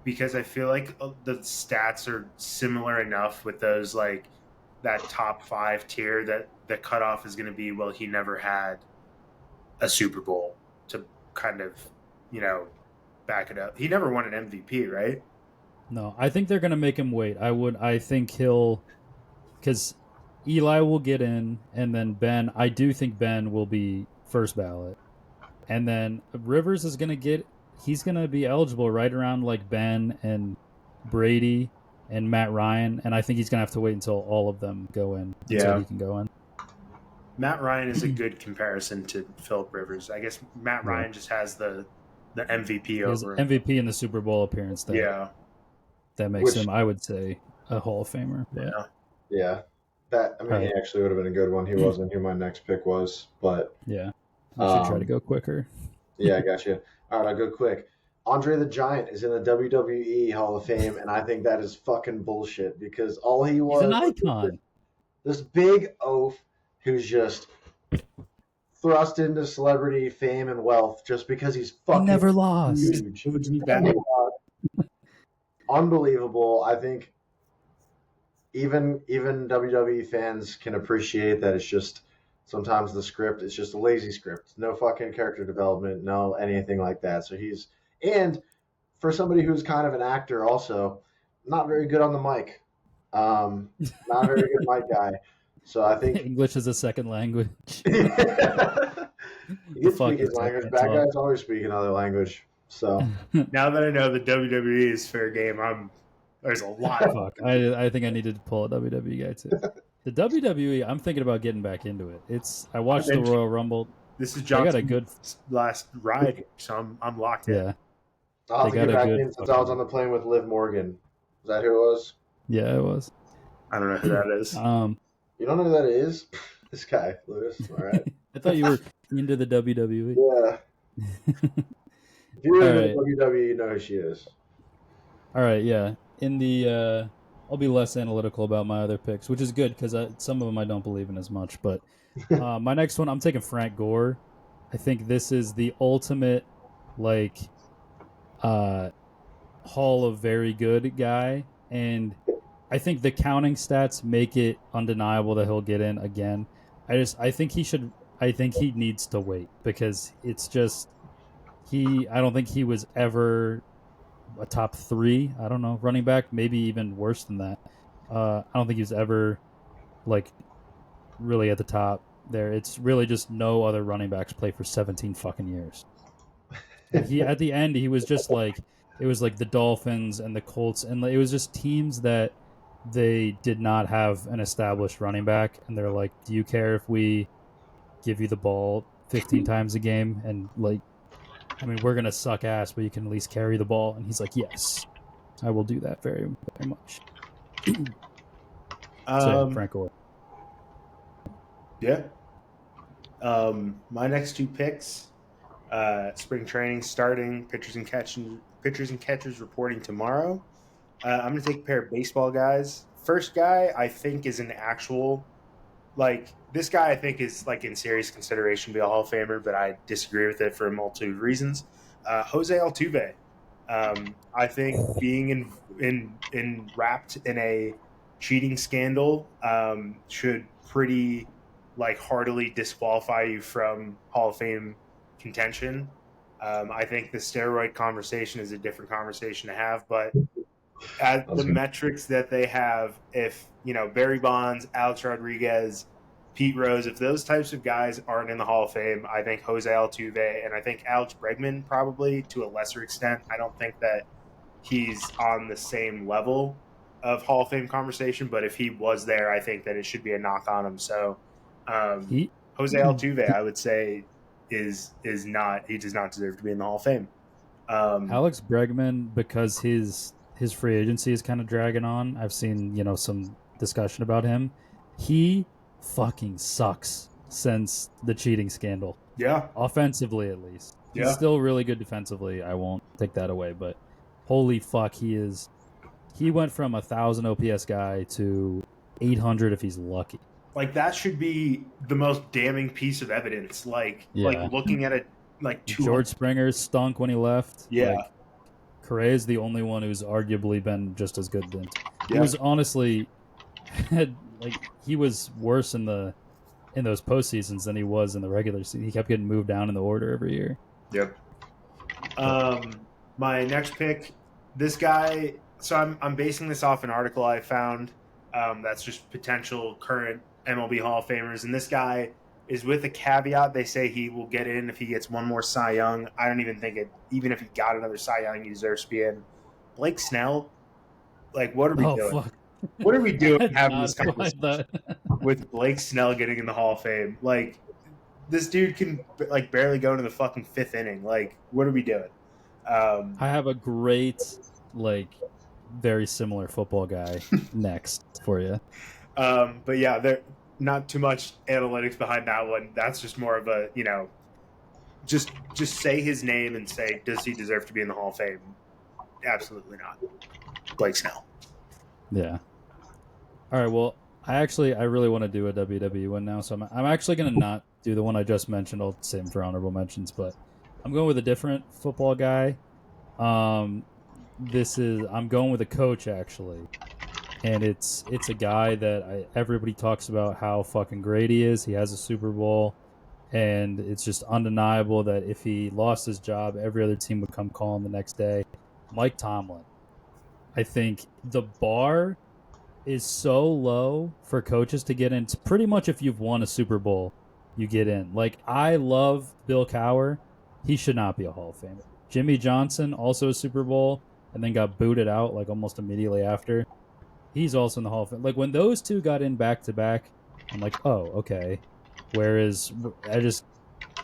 because I feel like the stats are similar enough with those like that top 5 tier that the cutoff is going to be, well, he never had a Super Bowl to kind of, back it up. He never won an MVP, right? No, I think they're going to make him wait. I think he'll, because Eli will get in, and then Ben, I do think Ben will be first ballot. And then Rivers is going to get, he's going to be eligible right around like Ben and Brady and Matt Ryan. And I think he's going to have to wait until all of them go in until he can go in. Matt Ryan is a good comparison to Phillip Rivers. I guess Matt Ryan just has the MVP over him. MVP in the Super Bowl appearance. That makes him, I would say, a Hall of Famer. But. Yeah. He actually would have been a good one. He wasn't who my next pick was, but yeah, I should try to go quicker. Yeah, I got you. All right, I'll go quick. Andre the Giant is in the WWE Hall of Fame, and I think that is fucking bullshit because all he was an icon. This big oaf who's just thrust into celebrity fame and wealth just because he's fucking never lost. Huge. Unbelievable. I think even WWE fans can appreciate that it's just sometimes the script is just a lazy script. No fucking character development, no anything like that. So and for somebody who's kind of an actor also, not very good on the mic. Not very good mic guy. So I think English is a second language. He can speak his language. Bad guys always speak another language. So now that I know the WWE is fair game, there's a lot. Fuck. I think I needed to pull a WWE guy too. The WWE, I'm thinking about getting back into it. I watched the Royal Rumble. This is Johnson's got a good last ride, so I'm locked in. Yeah. I'll have to get back in since I was on the plane with Liv Morgan. Is that who it was? Yeah, it was. I don't know who that is. You don't know who that is? This guy, Lewis. All right. I thought you were into the WWE. Yeah. If you're into the WWE, you know who she is. All right, yeah. In the, I'll be less analytical about my other picks, which is good because some of them I don't believe in as much. But my next one, I'm taking Frank Gore. I think this is the ultimate, like, Hall of Very Good guy, and I think the counting stats make it undeniable that he'll get in again. I think he needs to wait because it's just I don't think he was ever a top 3, I don't know, running back, maybe even worse than that. I don't think he was ever like really at the top there. It's really just no other running backs play for 17 fucking years. At the end he was just like, it was like the Dolphins and the Colts, and it was just teams that they did not have an established running back, and they're like, do you care if we give you the ball 15 times a game? And like, I mean, we're going to suck ass, but you can at least carry the ball. And he's like, yes, I will do that very, very much. So, Frank Gore. Yeah. My next 2 picks, spring training starting, pitchers and catchers reporting tomorrow. I'm going to take a pair of baseball guys. First guy I think is an actual, like, this guy I think is like in serious consideration to be a Hall of Famer, but I disagree with it for a multitude of reasons. Jose Altuve. I think being wrapped in a cheating scandal should pretty like heartily disqualify you from Hall of Fame contention. I think the steroid conversation is a different conversation to have, but at the metrics that they have, if Barry Bonds, Alex Rodriguez, Pete Rose, if those types of guys aren't in the Hall of Fame, I think Jose Altuve and I think Alex Bregman probably to a lesser extent. I don't think that he's on the same level of Hall of Fame conversation, but if he was there, I think that it should be a knock on him. So Jose Altuve, I would say, is not, he does not deserve to be in the Hall of Fame. Alex Bregman, because his free agency is kind of dragging on. I've seen, some discussion about him. He fucking sucks since the cheating scandal. Yeah. Offensively, at least. He's still really good defensively. I won't take that away, but holy fuck, he went from 1,000 OPS guy to 800 if he's lucky. Like that should be the most damning piece of evidence. Like looking at it, like George Springer stunk when he left. Yeah. Like, Correa is the only one who's arguably been just as good. He was honestly he was worse in those postseasons than he was in the regular season. He kept getting moved down in the order every year. Yep. My next pick, this guy. So I'm basing this off an article I found. That's just potential current MLB Hall of Famers, and this guy is with a caveat. They say he will get in if he gets one more Cy Young. I don't even think it. Even if he got another Cy Young, he deserves to be in. Blake Snell. Like, what are we doing? Fuck. What are we doing having this conversation with Blake Snell getting in the Hall of Fame? Like, this dude can like barely go into the fucking fifth inning. Like, what are we doing? I have a great, very similar football guy next for you. But yeah, there not too much analytics behind that one. That's just more of a, just say his name and say, does he deserve to be in the Hall of Fame? Absolutely not. Blake Snell. Yeah. All right. Well, I really want to do a WWE one now, so I'm actually going to not do the one I just mentioned. I'll save him for honorable mentions, but I'm going with a different football guy. I'm going with a coach actually, and it's a guy that everybody talks about how fucking great he is. He has a Super Bowl, and it's just undeniable that if he lost his job, every other team would come call him the next day. Mike Tomlin. I think the bar is so low for coaches to get in. It's pretty much if you've won a Super Bowl, you get in. Like, I love Bill Cowher. He should not be a Hall of Famer. Jimmy Johnson, also a Super Bowl, and then got booted out like almost immediately after. He's also in the Hall of Fame. Like, when those two got in back-to-back, I'm like, oh, okay. Whereas I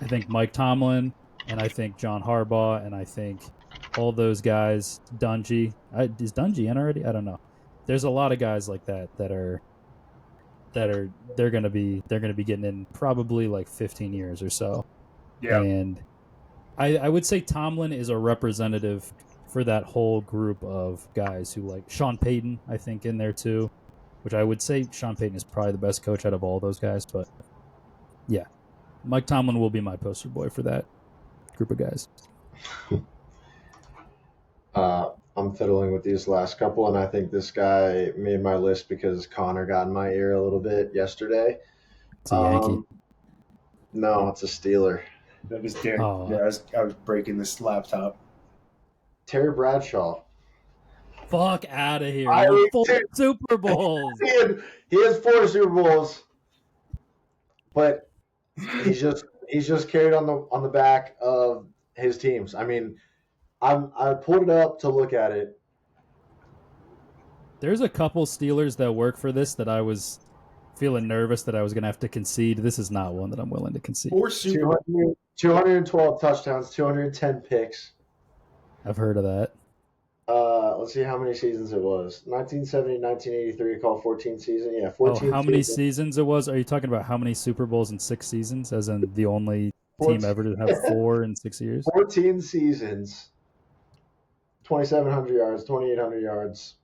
think Mike Tomlin, and I think John Harbaugh, and I think all those guys, Dungy. Is Dungy in already? I don't know. There's a lot of guys like that are they're gonna be getting in probably like 15 years or so. Yeah. And I would say Tomlin is a representative for that whole group of guys who, like Sean Payton, I think, in there too, which I would say Sean Payton is probably the best coach out of all those guys. But yeah, Mike Tomlin will be my poster boy for that group of guys. I'm fiddling with these last couple, and I think this guy made my list because Connor got in my ear a little bit yesterday. It's a Yankee. No, it's a Steeler. That was Derek. Oh. Yeah, I was breaking this laptop. Terry Bradshaw. Fuck out of here! 4 Super Bowls. He has 4 Super Bowls, but he's just carried on the back of his teams. I mean, I pulled it up to look at it. There's a couple Steelers that work for this that I was feeling nervous that I was going to have to concede. This is not one that I'm willing to concede. 212 touchdowns, 210 picks. I've heard of that. Let's see how many seasons it was. 1970, 1983, called 14 season. Yeah, 14 how many seasons it was? Are you talking about how many Super Bowls in 6 seasons, as in the only team ever to have 4 in 6 years? 14 seasons. 2,700 yards, 2,800 yards.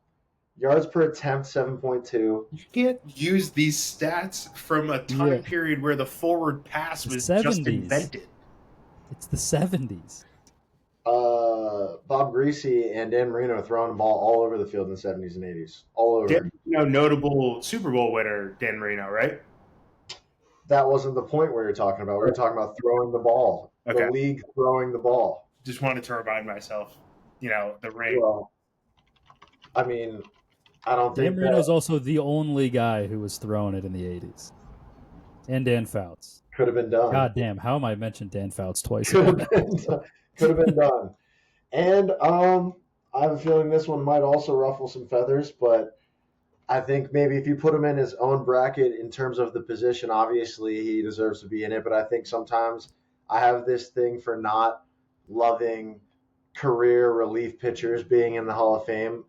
Yards per attempt, 7.2. You can't use these stats from a time period where the forward pass was 70s. Just invented. It's the 70s. Bob Greasy and Dan Marino throwing the ball all over the field in the 70s and 80s. All over. Notable Super Bowl winner, Dan Marino, right? That wasn't the point we were talking about. We were talking about throwing the ball. Okay. The league throwing the ball. Just wanted to remind myself, the ring. Well, I mean, I don't think Dan Marino's also the only guy who was throwing it in the 80s. And Dan Fouts. Could have been done. God damn, how am I mentioned Dan Fouts twice? Could have been done. And I have a feeling this one might also ruffle some feathers, but I think maybe if you put him in his own bracket in terms of the position, obviously he deserves to be in it, but I think sometimes I have this thing for not loving career relief pitchers being in the Hall of Fame.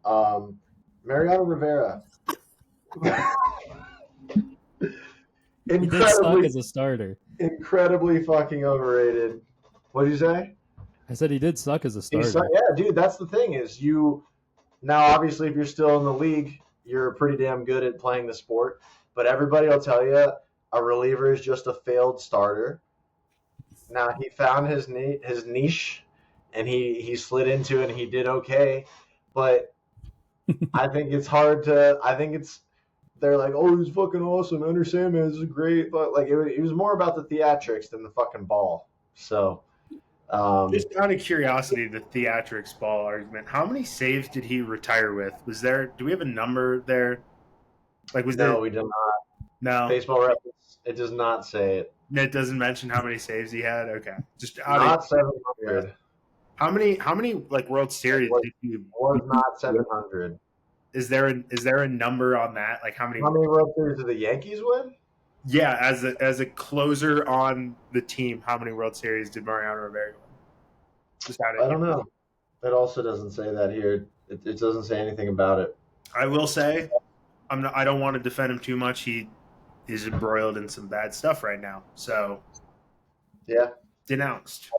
Mariano Rivera. He did suck as a starter. Incredibly fucking overrated. What did you say? I said he did suck as a starter. Yeah, dude, that's the thing is now obviously if you're still in the league, you're pretty damn good at playing the sport. But everybody will tell you a reliever is just a failed starter. Now he found his niche, and he slid into it, and he did okay. But I think it's hard to. I think it's they're like, oh, he's fucking awesome. Enter Sandman is great, but like it was more about the theatrics than the fucking ball. So, just out of curiosity, the theatrics ball argument. How many saves did he retire with? Was there? Do we have a number there? Like, was no, there? we do not. No, Baseball reference. It does not say it. it doesn't mention how many saves he had. Okay, just Not 700. How many like World Series did he? Was not 700. Is there a number on that? Like how many? How many World Series did the Yankees win? Yeah, as a closer on the team, how many World Series did Mariano Rivera win? Just out of I don't know. It also doesn't say that here. It doesn't say anything about it. I will say, I don't want to defend him too much. He is embroiled in some bad stuff right now. So, yeah, denounced.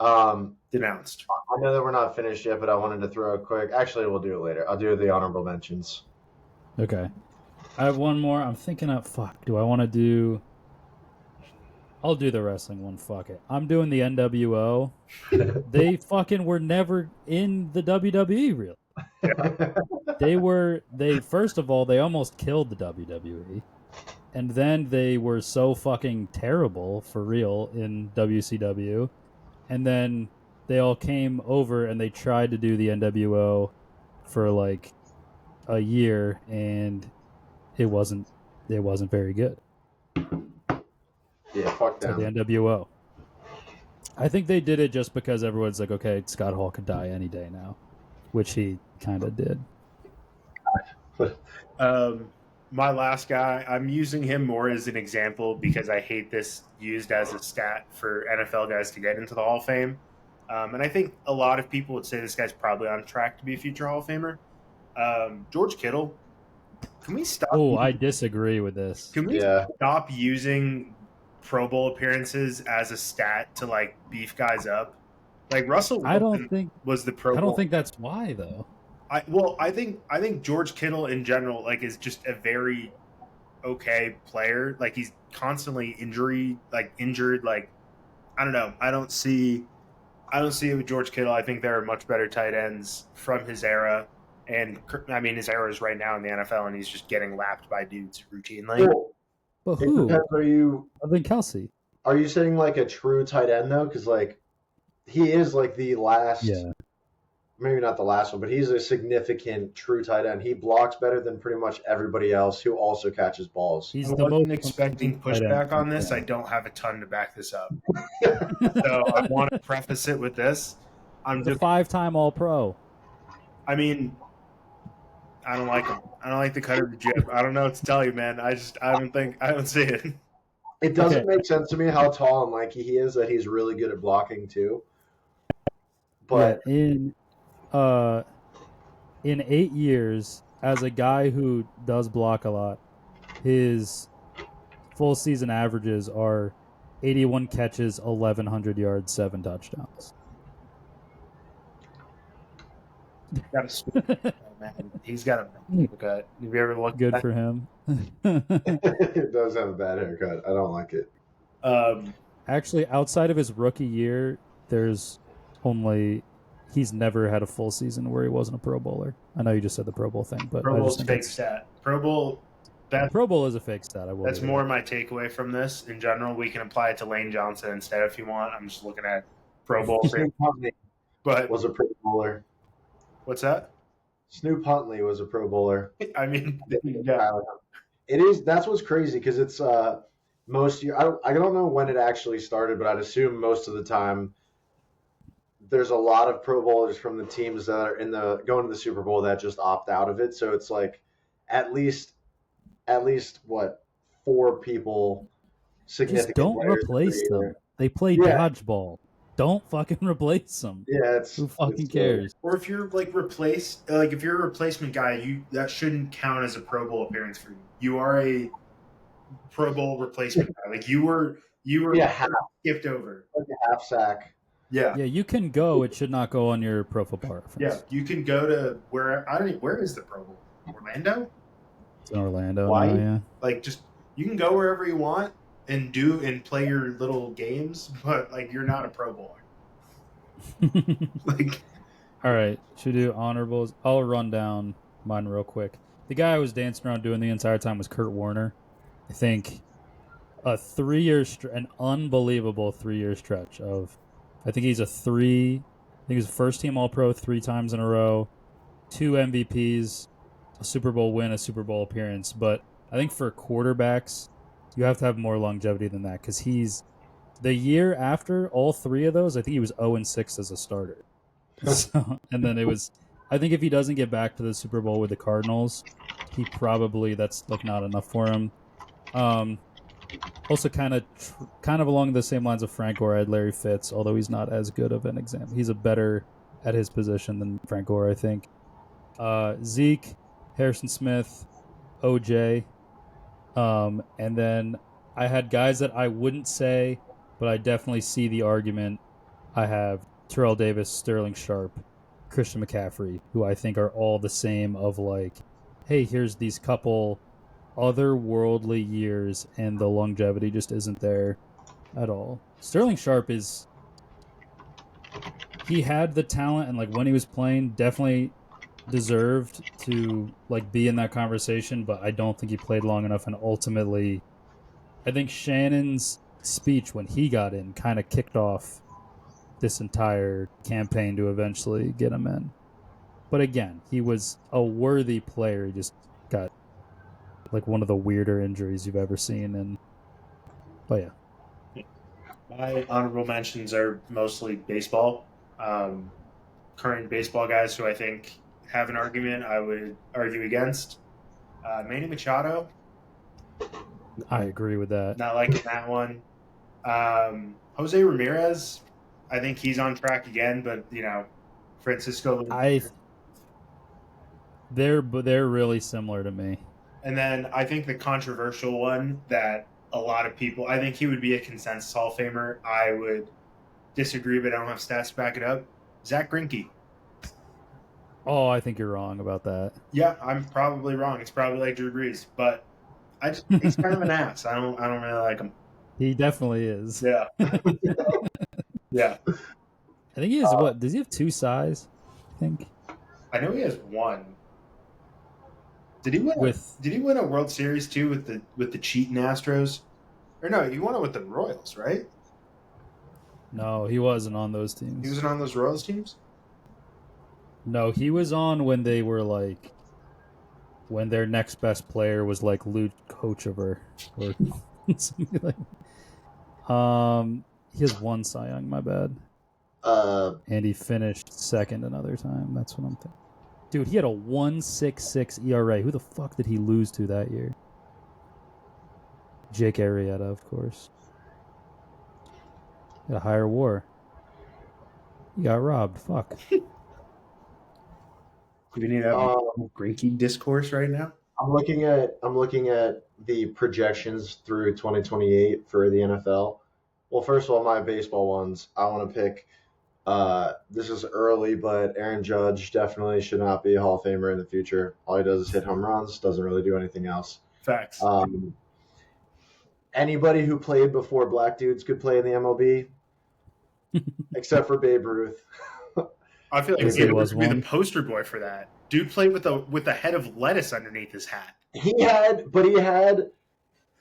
Denounced. I know that we're not finished yet, but I wanted to throw a quick. Actually, we'll do it later. I'll do the honorable mentions. Okay. I have one more. I'm thinking of fuck. Do I want to do? I'll do the wrestling one. Fuck it. I'm doing the NWO. They fucking were never in the WWE really. Yeah. They first of all, they almost killed the WWE. And then they were so fucking terrible for real in WCW. And then they all came over and they tried to do the NWO for like a year, and it wasn't very good. Yeah, fuck So them. the NWO. I think they did it just because everyone's like, okay, Scott Hall could die any day now, which he kind of did. My last guy, I'm using him more as an example because I hate this used as a stat for NFL guys to get into the Hall of Fame. And I think a lot of people would say this guy's probably on track to be a future Hall of Famer. George Kittle. Can we stop? Oh, I disagree with this. Can we stop using Pro Bowl appearances as a stat to like beef guys up? Like Russell Wilson was the Pro Bowl. I don't think that's why though. I think George Kittle in general like is just a very okay player. Like he's constantly injured. Like I don't know. I don't see it with George Kittle. I think there are much better tight ends from his era. And I mean, his era is right now in the NFL, and he's just getting lapped by dudes routinely. But who? Other than Kelsey? Are you saying like a true tight end though? Because like he is like the last. Yeah. Maybe not the last one, but he's a significant true tight end. He blocks better than pretty much everybody else who also catches balls. I wasn't expecting pushback on this. I don't have a ton to back this up. So I want to preface it with this. He's a 5-time All-Pro. I mean, I don't like him. I don't like the cut of the jib. I don't know what to tell you, man. I don't see it. It doesn't make sense to me how tall and lanky he is that he's really good at blocking too. But in 8 years, as a guy who does block a lot, his full season averages are 81 catches, 1,100 yards, 7 touchdowns. He's got a haircut. Have you ever looked? Good for him. It does have a bad haircut. I don't like it. Actually, outside of his rookie year, he's never had a full season where he wasn't a Pro Bowler. I know you just said the Pro Bowl thing, but Pro Bowl's a fake stat. Pro Bowl is a fake stat. That's more my takeaway from this. In general, we can apply it to Lane Johnson instead if you want. I'm just looking at Pro Bowl. But was a Pro Bowler. What's that? Snoop Huntley was a Pro Bowler. I mean, yeah. It is. That's what's crazy because it's most year. I don't know when it actually started, but I'd assume most of the time there's a lot of Pro Bowlers from the teams that are going to the Super Bowl that just opt out of it. So it's like at least what 4 people significant. Just don't replace them. They play dodgeball. Don't fucking replace them. Yeah, who fucking cares? Or if you're if you're a replacement guy, that shouldn't count as a Pro Bowl appearance for you. You are a Pro Bowl replacement guy. Like you were skipped over. Like a half sack. Yeah. Yeah, you can go. It should not go on your Pro Football Reference. Yeah, you can go to where is the Pro Bowl? Orlando? It's in Orlando Why? now, yeah. Like, just you can go wherever you want and play your little games, but like you're not a Pro Bowler. Like, all right, should we do honorables? I'll run down mine real quick. The guy I was dancing around doing the entire time was Kurt Warner. I think a 3 year an unbelievable 3 year stretch of, I think he's a first team All Pro 3 times in a row, 2 MVPs, a Super Bowl win, a Super Bowl appearance. But I think for quarterbacks, you have to have more longevity than that, because he's the year after all 3 of those, I think he was 0-6 as a starter. So, and then I think if he doesn't get back to the Super Bowl with the Cardinals, that's like not enough for him. Also, kind of along the same lines of Frank Gore, I had Larry Fitz, although he's not as good of an example. He's a better at his position than Frank Gore, I think. Zeke, Harrison Smith, OJ, and then I had guys that I wouldn't say, but I definitely see the argument. I have Terrell Davis, Sterling Sharp, Christian McCaffrey, who I think are all the same of like, hey, here's these couple otherworldly years, and the longevity just isn't there at all. Sterling Sharp he had the talent, and like when he was playing, definitely deserved to like be in that conversation, but I don't think he played long enough, and ultimately I think Shannon's speech when he got in kind of kicked off this entire campaign to eventually get him in. But again, he was a worthy player. He just got like one of the weirder injuries you've ever seen. But yeah. my honorable mentions are mostly baseball. Current baseball guys who I think have an argument I would argue against. Manny Machado. I agree with that. Not liking that one. Jose Ramirez. I think he's on track again, but Francisco. They're really similar to me. And then I think the controversial one that a lot of people, I think he would be a consensus Hall of Famer. I would disagree, but I don't have stats to back it up. Zach Greinke. Oh, I think you're wrong about that. Yeah, I'm probably wrong. It's probably like Drew Brees, but he's kind of an ass. I don't really like him. He definitely is. Yeah. Yeah. I think he has what? Does he have 2 size? I think. I know he has 1. Did he win a World Series too with the cheating Astros? Or no, he won it with the Royals, right? No, he wasn't on those teams. He wasn't on those Royals teams? No, he was on when they were like, when their next best player was like Luke Hochevar or something like. He has 1 Cy Young. My bad. And he finished second another time. That's what I'm thinking. Dude, he had a 1.66 ERA. Who the fuck did he lose to that year? Jake Arrieta, of course. He had a higher WAR. He got robbed. Fuck. We need a Greinke discourse right now. I'm looking at the projections through 2028 for the NFL. Well, first of all, my baseball ones, I want to pick. This is early, but Aaron Judge definitely should not be a Hall of Famer in the future. All he does is hit home runs, doesn't really do anything else. Facts. Anybody who played before black dudes could play in the MLB, except for Babe Ruth. I feel like Babe Ruth would be the poster boy for that. Dude played with a head of lettuce underneath his hat. He had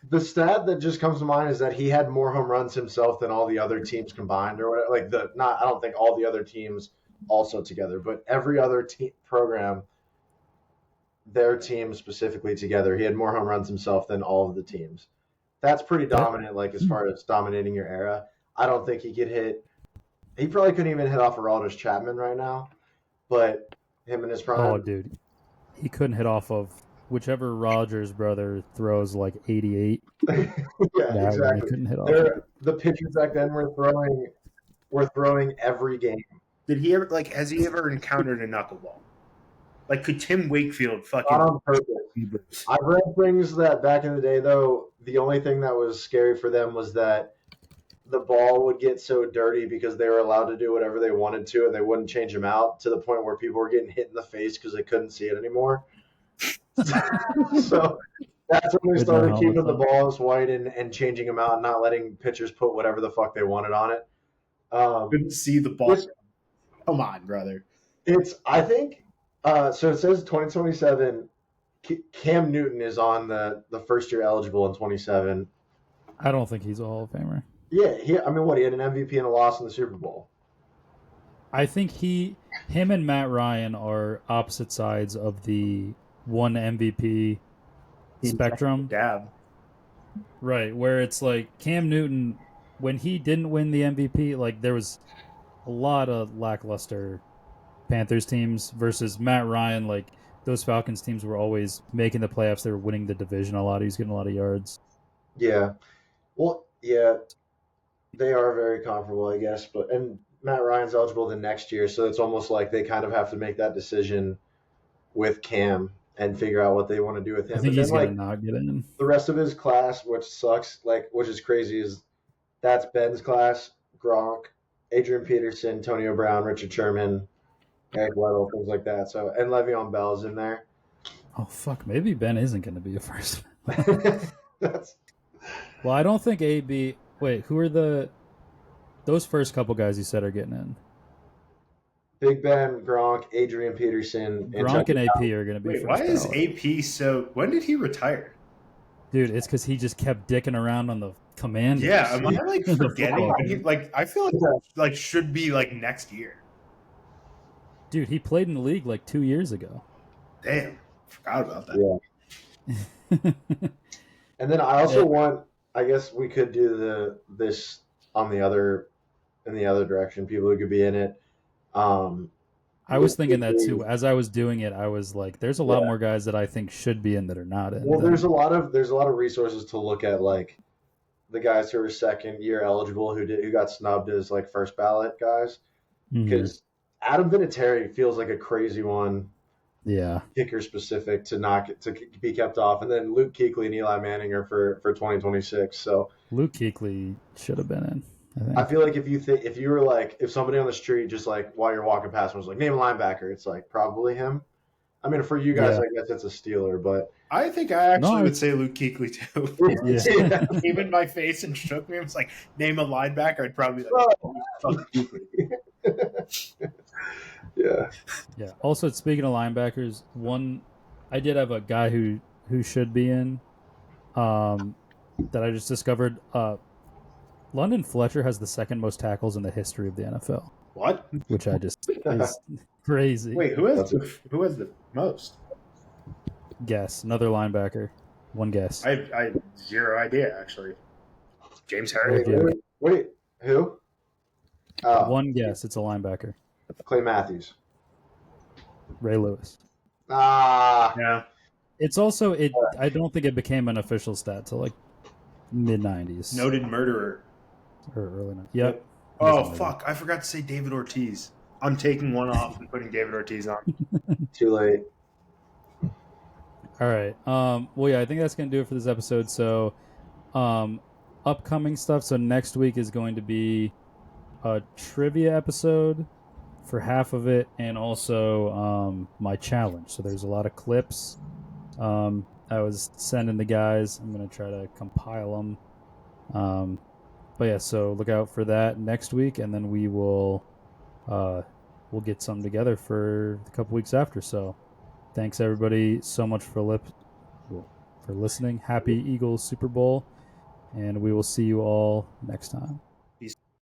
the stat that just comes to mind is that he had more home runs himself than all the other teams combined, or whatever. I don't think all the other teams also together, but every other program, their team specifically together, he had more home runs himself than all of the teams. That's pretty dominant, like as far as dominating your era. I don't think he could hit. He probably couldn't even hit off Aroldis Chapman right now, but him in his prime. Oh, dude, he couldn't hit off of whichever Rogers brother throws like 88. Yeah, exactly. Couldn't hit off. The pitchers back then were throwing every game. Did he ever has he ever encountered a knuckleball? Like, could Tim Wakefield fucking not on purpose? I've read things that back in the day, though, the only thing that was scary for them was that the ball would get so dirty because they were allowed to do whatever they wanted to, and they wouldn't change them out, to the point where people were getting hit in the face because they couldn't see it anymore. So that's when they With no started helmets keeping the on. balls white and changing them out, and not letting pitchers put whatever the fuck they wanted on it. Couldn't see the ball. This, Come on, brother. I think, so it says 2027. Cam Newton is on the first year eligible in 27. I don't think he's a Hall of Famer. Yeah, he had an MVP and a loss in the Super Bowl. I think him and Matt Ryan are opposite sides of the one MVP spectrum. Dab. Right, where it's like Cam Newton, when he didn't win the MVP, like there was a lot of lackluster Panthers teams versus Matt Ryan. Like those Falcons teams were always making the playoffs. They were winning the division a lot. He was getting a lot of yards. Yeah. Well, yeah, they are very comparable, I guess. And Matt Ryan's eligible the next year, so it's almost like they kind of have to make that decision with Cam and figure out what they want to do with him. I think But he's then, gonna not get in. the rest of his class, which sucks, which is crazy, is that's Ben's class: Gronk, Adrian Peterson, Antonio Brown, Richard Sherman, Eric Weddle, things like that. So, and Le'Veon Bell's in there. Oh fuck, maybe Ben isn't gonna be a first. That's Well, I don't think AB. Wait, who are those first couple guys you said are getting in? Big Ben, Gronk, Adrian Peterson, Gronk and AP are going to be Wait, first why is ballot. AP so? When did he retire? Dude, it's because he just kept dicking around on the Commanders. Yeah, am I like The forgetting? football. I feel like should be like next year. Dude, he played in the league like 2 years ago. Damn, forgot about that. Yeah. And then I also want. I guess we could do this in the other direction. People who could be in it. I was thinking that too. As I was doing it, I was like, "There's a lot more guys that I think should be in that are not in." Well, there's a lot of resources to look at, like the guys who are second year eligible who got snubbed as like first ballot guys. Because Adam Vinatieri feels like a crazy one. Yeah, Kicker specific to be kept off, and then Luke Kuechly and Eli Manning are for 2026. So Luke Kuechly should have been in. I feel like if you were like, if somebody on the street just like while you're walking past was like, name a linebacker, it's like probably him. I mean, for you guys, I guess it's a Steeler, but I think I actually would say Luke Kuechly too. Yeah. He came in my face and shook me. It was like, name a linebacker. I'd probably be like, fuck Kuechly. Yeah. Also, speaking of linebackers, I did have a guy who should be in, that I just discovered. London Fletcher has the second most tackles in the history of the NFL. What? Which I just is crazy. Wait, who has the most? Guess another linebacker. One guess. I have zero idea actually. James Harris. Wait, who? Oh, One guess. It's a linebacker. Clay Matthews. Ray Lewis. Yeah. It's also I don't think it became an official stat till like mid '90s. Noted murderer. Or early '90s. Yep. Oh fuck! I forgot to say David Ortiz. I'm taking one off and putting David Ortiz on. Too late. All right. Well, yeah, I think that's gonna do it for this episode. So, upcoming stuff. So next week is going to be a trivia episode for half of it, and also my challenge. So there's a lot of clips. I was sending the guys. I'm gonna try to compile them. But yeah, so look out for that next week, and then we'll get something together for a couple weeks after. So thanks everybody so much for listening. Happy Eagles Super Bowl, and we will see you all next time.